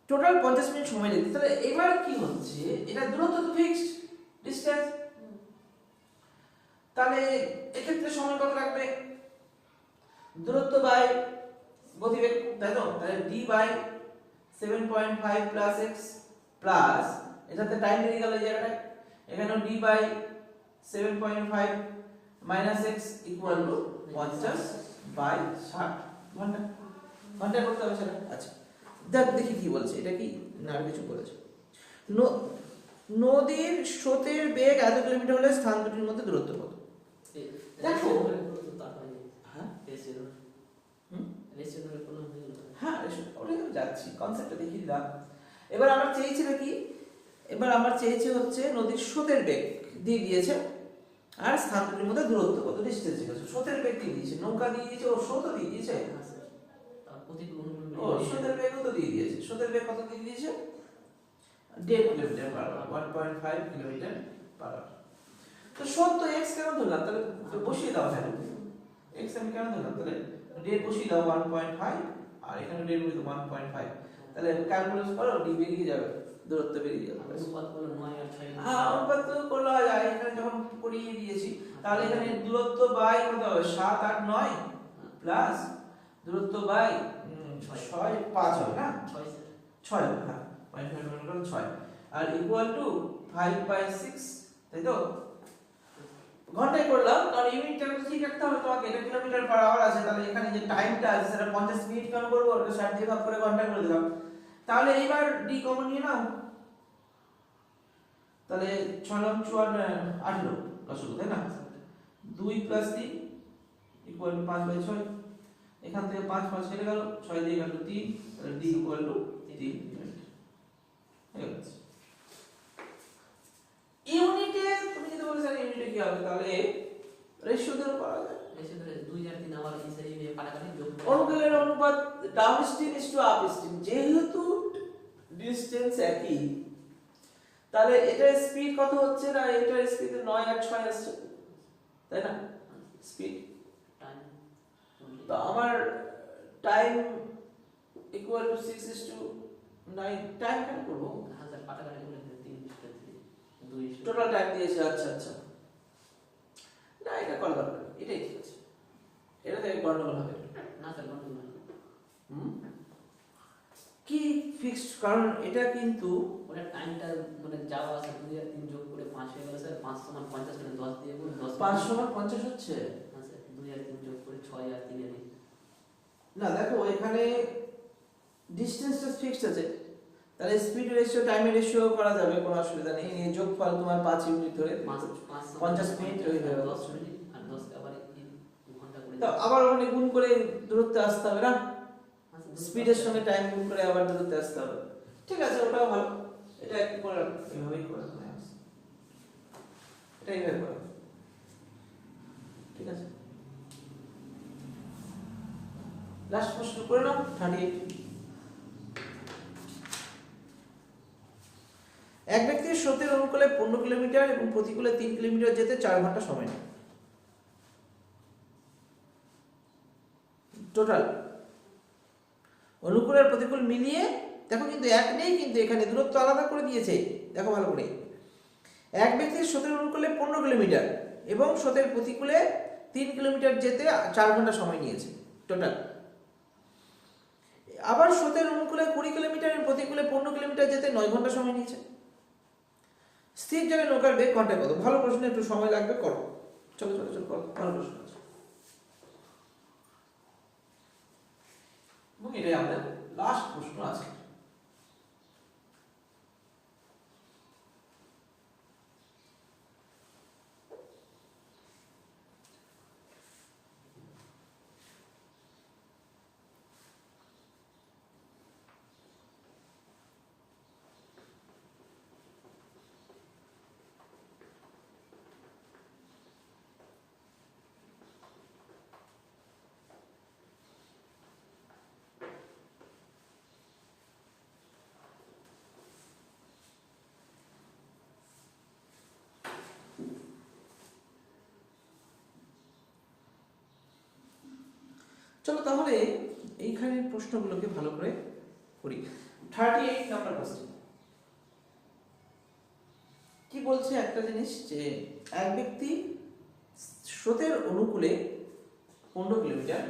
টোটাল 50 মিনিট সময় লেগেছে। তাহলে এবার কি হচ্ছে, এটা দূরত্ব তো ফিক্সড ডিসটেন্স, তাহলে এক্ষেত্রে সময় কত লাগবে? দূরত্ব বাই গতিবেগ, তাই তো? তাহলে d by 7.5 plus x plus এটাতে টাইম লেগে গেল এই জায়গাটায়, এখানেও d by 7.5 minus x equal to 50 by 60 ঘন্টা। ঘন্টা করতে হবে সেটা। আচ্ছা দেখি কি বলছে, এটা কি না আর কিছু বলেছে। নদীর স্রোতের বেগ এত কিলোমিটার হলে স্থান দুটির মধ্যে দূরত্ব কত? দেখো হ্যাঁ হ্যাঁ ওটাই আমি যাচ্ছি, কনসেপ্টটা দেখিয়ে দিলাম। এবার আমার চেয়েছিল কি, এবার আমার চেয়েছে হচ্ছে নদীর স্রোতের বেগ দিয়ে দিয়েছে আর স্থান দুটির মধ্যে দূরত্ব কত, ডিসটেন্স কত। স্রোতের বেগ দিয়ে দিয়েছে, নৌকা দিয়ে দিয়েছে, ও স্রোতও দিয়ে দিয়েছে, ও স্রোতের বেগও তো দিয়ে দিয়েছে। স্রোতের বেগ কত দিয়ে দিয়েছে? 1.5 kilometre per hour, 1.5 kilometre per hour. তো স্রোত তো x কেন ধরলাম, তাহলে বসিয়ে দাও, হ্যাঁ x আমি কেন ধরলাম, তাহলে ডেট বসিয়ে দাও 1.5 আর এখানে ডি বলি তো 1.5, তাহলে ক্যালকুলেট করো, ডি বেরিয়ে যাবে, দূরত্ব বেরিয়ে যাবে। অনুপাত হলো 9 আর 6। হ্যাঁ, অনুপাত তো করলে যায়, এখানে যখন করিয়ে দিয়েছি তাহলে এখানে দূরত্ব বাই কত হবে, 7 8 9 প্লাস দূরত্ব বাই 6 5 হবে না, 6 স্যার। 6 হবে, হ্যাঁ 0.5 6, আর ইকুয়াল টু 5/6, তাই তো? ঘন্টায় করলাম, কারণ ইউনিটটা তো ঠিক রাখতে হবে তোমাকে, এটা কিলোমিটার পার আওয়ার আছে, তাহলে এখানে যে টাইমটা আছে সেটা 50 মিনিট কেন করবো, ওটা 60 দিয়ে ভাগ করে ঘন্টা করে দিলাম। তাহলে এইবার ডি কমন নিয়ে নাও, তাহলে 6 9 18 লসগু, তাই না? 2 প্লাস 3 ইকুয়াল টু 5/6, এখান থেকে 5 5 কেটে গেল, 6 দিয়ে গেল 3, তাহলে ডি ইকুয়াল টু 3 মিনিট। ইউনিটে তুমি যদি বলো স্যার ইউনিটে কি হবে, তাহলে রেশিও ধরে করা যায়। এসে ধরে 2 আর 3 আবার ইনসাইড নিয়ে কাটাকাটি যোগ করে অনুকূলের অনুপাত ডাউনস্ট্রিম ইজ টু আপস্ট্রিম, যেহেতু ডিসটেন্স একই, তাহলে এটার স্পিড কত হচ্ছে না, এটার স্পিড 9 আর 6 আসছে, তাই না? স্পিড টাইম তো আমার টাইম ইকুয়াল টু 6:9, টাইম কেন করবো, হ্যাঁ স্যার কাটাকাটি করে 3 2 টোটাল টাইম দিয়েছে। আচ্ছা আচ্ছা, না এটা করা দরকার নেই, এটাই ঠিক আছে, এটা থেকে গন্ডগোল হবে না স্যার গন্ডগোল না। কি ফিক্সড, কারণ এটা কিন্তু ওটা টাইমটা মানে যাওয়া আসা 2 আর 3 যোগ করে 5 হয়ে গেল স্যার। 5 সমান 50 মানে 10 দিয়ে গুণ 10 5 সমান 50 হচ্ছে হ্যাঁ স্যার। 2 আর 3 যোগ করে 6 আর 3 এর না। দেখো এখানে ডিসটেন্সটা ফিক্সড আছে, তাহলে স্পিড রেশিও টাইমের রেশিও করা যাবে, কোনো অসুবিধা নেই। এই যোগফল তোমার 5 ইউনিট ধরে 50 মিনিট হয়ে যাবে, 10 মিনিট আর 10 কে আবার 1 ঘন্টা করে তো আবার ওখানে গুণ করে দূরত্বে আসতে হবে না, স্পিডের সঙ্গে টাইম গুণ করে আবার দূরত্বে আসতে হবে। ঠিক আছে, ওটাও ভালো, এটা একটু করে এভাবেই করে এটা এইভাবে করো, ঠিক আছে। লাস্ট প্রশ্ন করে নাও, 38। এক ব্যক্তির স্রোতের অনুকূলে 15 কিলোমিটার এবং প্রতিকূলে 3 কিলোমিটার যেতে 4 ঘন্টা সময় নেয়। টোটাল অনুকূল আর প্রতিকূল মিলিয়ে দেখো, কিন্তু এক নেই, কিন্তু এখানে দূরত্ব আলাদা করে দিয়েছে, দেখো ভালো করে। এক ব্যক্তির স্রোতের অনুকূলে 15 কিলোমিটার এবং স্রোতের প্রতিকূলে 3 কিলোমিটার যেতে 4 ঘন্টা সময় নিয়েছে টোটাল। আবার স্রোতের অনুকূলে 20 কিলোমিটার এবং প্রতিকূলে 15 কিলোমিটার যেতে 9 ঘন্টা সময় নিয়েছে। স্থির জলে নৌকার বেগ ঘন্টায় কত? ভালো প্রশ্ন, একটু সময় লাগবে, করো, চলো চলো চলো করো, ভালো প্রশ্ন আছে। এবং এটাই আমাদের লাস্ট প্রশ্ন আছে। চলো তাহলে এইখানে প্রশ্নগুলোকে ভালো করে করি। 38 নাম্বার কোশ্চেন কি বলছে, একটা জিনিস যে এক ব্যক্তি স্রোতের অনুকূলে 15 কিলোমিটার,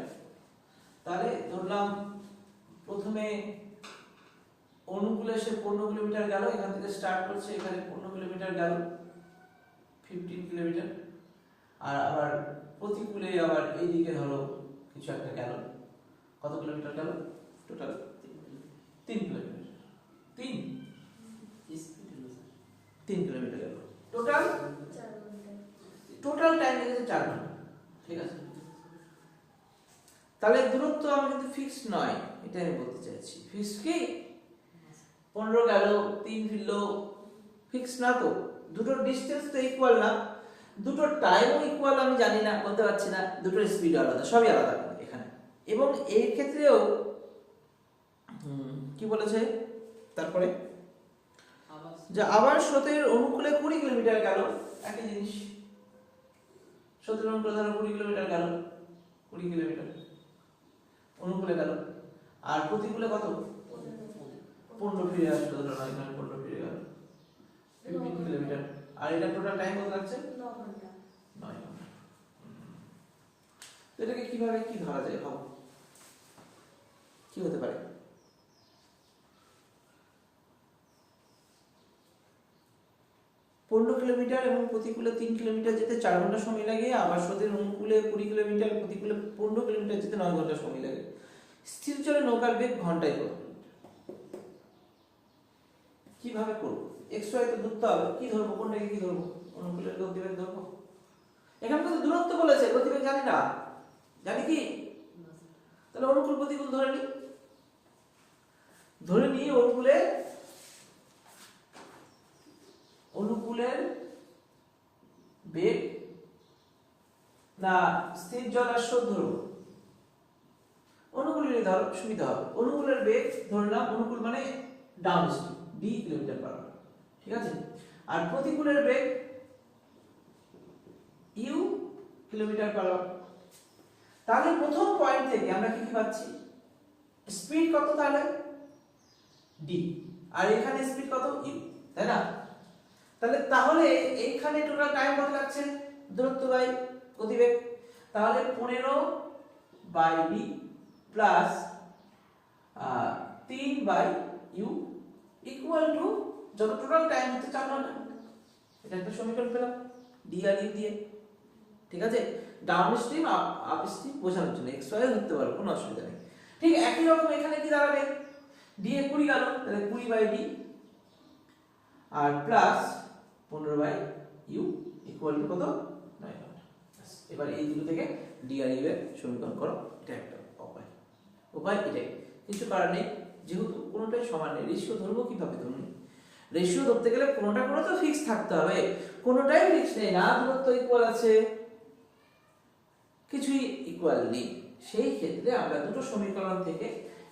তাহলে ধরলাম প্রথমে অনুকূলে সে 15 কিলোমিটার গেল, এখান থেকে স্টার্ট করছে, এখানে 15 কিলোমিটার গেল, 15 কিলোমিটার, আর আবার প্রতিকূলে আবার এইদিকে ধরো কিছু একটা গেল, কত কিলোমিটার গেল টোটাল? 3 কিলোমিটার, 3 কিলোমিটার গেল টোটাল। 4 ঘন্টা। টোটাল টাইম লেগেছে 4 ঘন্টা, ঠিক আছে। তাহলে দূরত্ব আমি কিন্তু ফিক্সড নয়, এটা আমি বলতে চাইছি। ফিক্সড কি 15 গেল 3 ফিরলো, ফিক্সড না তো। দুটোর ডিসটেন্স তো ইকুয়াল না, দুটোর টাইমও ইকুয়াল আমি জানি না, বলতে পারছি না, দুটোর স্পিড আলাদা, সবই আলাদা এখানে। এবং এই ক্ষেত্রেও কি বলেছে তারপরে, যে আবার স্রোতের অনুকূলে 20 কিলোমিটার গেল, একই জিনিস। স্রোতের অনুকূলে ধরো 20 কিলোমিটার গেল, 20 কিলোমিটার অনুকূলে গেল, আর প্রতিকূলে কত? 15 ফিরে আসলো, ধরো না এখানে 15 ফিরে গেল 15 কিলোমিটার। আর এটা টোটাল টাইম কত লাগছে? 9 ঘন্টা। 9 ঘন্টা। তো এটাকে কিভাবে কি ধরা যায়? ভাবো কি হতে পারে? পনেরো কিলোমিটার এবং প্রতিকূলে 3 কিলোমিটার যেতে 4 ঘন্টা সময় লাগে, আবার স্রোতের অনুকূলে 20 কিলোমিটার, প্রতিকূলে 15 কিলোমিটার যেতে 9 ঘন্টা সময় লাগে। স্থির জলে নৌকার বেগ ঘন্টায় কত? কিভাবে করবো? এক্স ওয়াই তো ধরতে হবে, কি ধরবো, কোনটাকে কি ধরবো? অনুকূলের গতিবেগ ধরবো? এখানে তো দূরত্ব বলেছে, গতিবেগ জানি না, জানি কি? তাহলে অনুকূল প্রতিকূল ধরে নি, অনুকূলের বেগ না স্থির জল আর স্রোত ধরবো? অনুকূলেরই ধর, সুবিধা হবে। অনুকূলের বেগ ধরলাম, অনুকূল মানে down stream, b kilometre per hour, ঠিক আছে? আর প্রতিকূলের বেগ u কিলোমিটার পার আওয়ার। তাহলে প্রথম পয়েন্ট থেকে আমরা কি কি পাচ্ছি? স্পিড কত তাহলে? d, আর এখানে স্পিড কত? u, তাই না? তাহলে এইখানে টোটাল টাইম কত লাগছে? দূরত্ব বাই গতিবেগ, তাহলে 15 by b plus 3 by u equal to যত টোটাল টাইম হচ্ছে 4 ঘন্টা। এটা একটা সমীকরণ পেলাম d আর u দিয়ে, ঠিক আছে? ডাউন স্ট্রিম আপ স্ট্রিম বোঝানোর জন্য এক্স ওয়াই ধরতে পারো, কোনো অসুবিধা নেই। ঠিক একই রকম এখানে কি দাঁড়াবে? d এ 20 গেল, তাহলে 20 বাই d আর plus 15 by u equal to কত? 9 ঘন্টা। এবার এই দুটো থেকে d আর u এর সমীকরণ করো, এটা একটা উপায় এটাই, কিছু করার নেই, যেহেতু কোনোটাই সমান নেই। রেশিও ধরবো কিভাবে? তুমি রেশিও ধরতে গেলে কোনোটা কোনো তো ফিক্স থাকতে হবে, কোনোটাই ফিক্স নেই, না দূরত্ব ইকুয়াল আছে, কিছুই ইকুয়াল নেই। সেই ক্ষেত্রে আমরা দুটো সমীকরণ থেকে,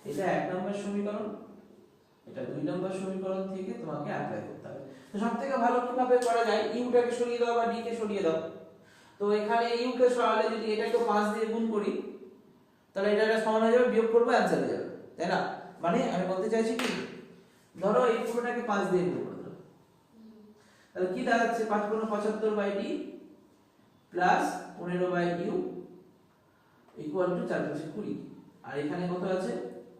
এটা 1 নম্বর সমীকরণ, এটা 2 নম্বর সমীকরণ থেকে তোমাকে অ্যাপ্লাই করতে হবে। তো সবথেকে ভালো কিভাবে করা যায়? ইউটাকে সরিয়ে দাও বা ডি কে সরিয়ে দাও। তো এখানে ইউ কে সরালে যদি এটাকে 5 দিয়ে গুণ করি, তাহলে এটা সমান হয়ে যাবে, বিয়োগ করবো অ্যানসার হয়ে যাবে, তাই না? মানে আমি বলতে চাইছি কি, ধরো এই পুরোটাকে 5 দিয়ে গুণ করে দাও, তাহলে কি দাঁড়াচ্ছে? 5 × 75 by D plus 15 by U equal to 4 × 20। আর এখানে কত আছে?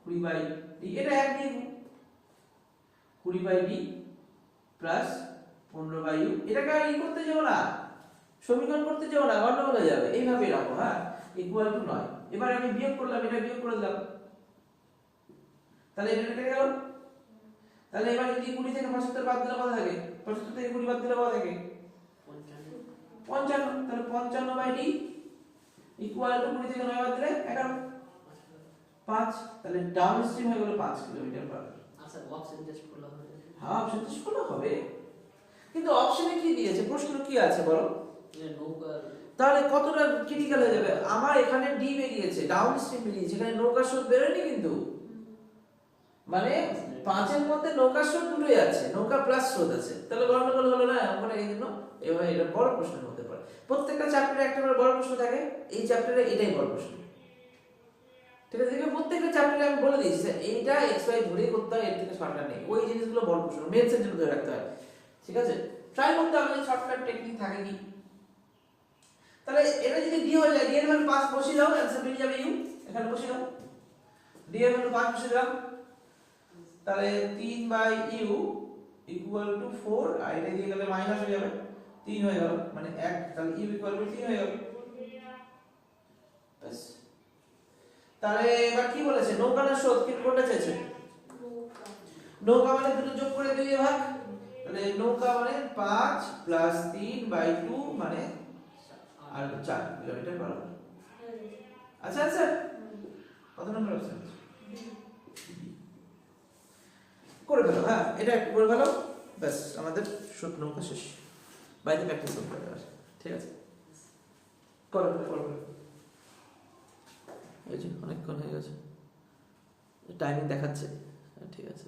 20 বাই ডি, এটা এক দিয়ে গুণ, 20 by D plus 15 by U. এটাকে আর ই করতে যাও না, সমীকরণ করতে যাও না, গন্ডগোল হয়ে যাবে। এইভাবে রাখো, হ্যাঁ, ইকুয়াল টু 9। এবার আমি বিয়োগ করলাম, এটা বিয়োগ করে দিলাম, তাহলে এটা কেটে গেল। তাহলে এবার যদি 20 থেকে 75 বাদ দিলে কত থাকে? 75 থেকে 20 বাদ দিলে কত থাকে? 55। তাহলে 55 বাই ডি ইকুয়াল টু 20 থেকে 9 বাদ দিলে 11, 5। তাহলে ডাউন স্ট্রিম হয়ে গেল 5 কিলোমিটার পার আওয়ার। আচ্ছা, অপশন টেস্ট করলে হবে? হ্যাঁ, অপশন টেস্ট করলে হবে, কিন্তু অপশনে কি দিয়েছে? প্রশ্ন কি আছে বলো? নৌকা। তাহলে কতটা ক্রিটিক্যাল হয়ে যাবে? আমার এখানে ডি বেরিয়েছে, ডাউন স্ট্রিম বেরিয়েছে, এখানে নৌকা স্রোত বেরোয়নি কিন্তু, মানে 5 এর মধ্যে নৌকা স্রোত দুটোই আছে, নৌকা প্লাস স্রোত আছে, তাহলে গন্ডগোল হলো না? আমরা এই জন্য এবার এটা বড় প্রশ্ন হতে পারে। প্রত্যেকটা চ্যাপ্টারে একটা করে বড় প্রশ্ন থাকে, এই চ্যাপ্টারে এটাই বড় প্রশ্ন, ঠিক আছে? প্রত্যেকটা চ্যাপ্টারে আমি বলে দিয়েছি স্যার এইটা এক্স ওয়াই ধরেই করতে হয়, এর থেকে শর্টকাট নেই। ওই জিনিসগুলো বড় প্রশ্ন, মেন্সের জন্য ধরে রাখতে হয়, ঠিক আছে? ট্রাই করতে হবে যে শর্টকাট টেকনিক থাকে কি। তাহলে এটা যদি ডি হয়ে যায়, ডি এর ভ্যালু 5 বসিয়ে দাও, অ্যানসার বেরিয়ে যাবে ইউ, এখানে বসিয়ে দাও, ডি এর ভ্যালু 5 বসিয়ে দাও, তাহলে 3 বাই ইউ ইকুয়াল টু 4, আর এটা দিয়ে গেলে মাইনাস হয়ে যাবে, 3 হয়ে গেল, মানে 1, তাহলে ইউ ইকুয়াল টু 3 হয়ে গেল। বাস। তাহলে এবার কি বলেছে? নৌকা না স্রোত, কি কোনটা চাইছে? নৌকা মানে দুটো যোগ করে 2 এ ভাগ, তাহলে নৌকা মানে 5 প্লাস 3 বাই 2 মানে আর 4 কিলোমিটার পার আওয়ার। আচ্ছা আচ্ছা, কত নম্বর অপশন? করে ফেলো, হ্যাঁ, এটা একটু করে ফেলো, ব্যাস আমাদের শুট নৌকা শেষ। বাইরে প্র্যাকটিস করতে হবে, ঠিক আছে? করো করো, এই যে অনেকক্ষণ হয়ে গেছে, টাইমিং দেখাচ্ছে, ঠিক আছে।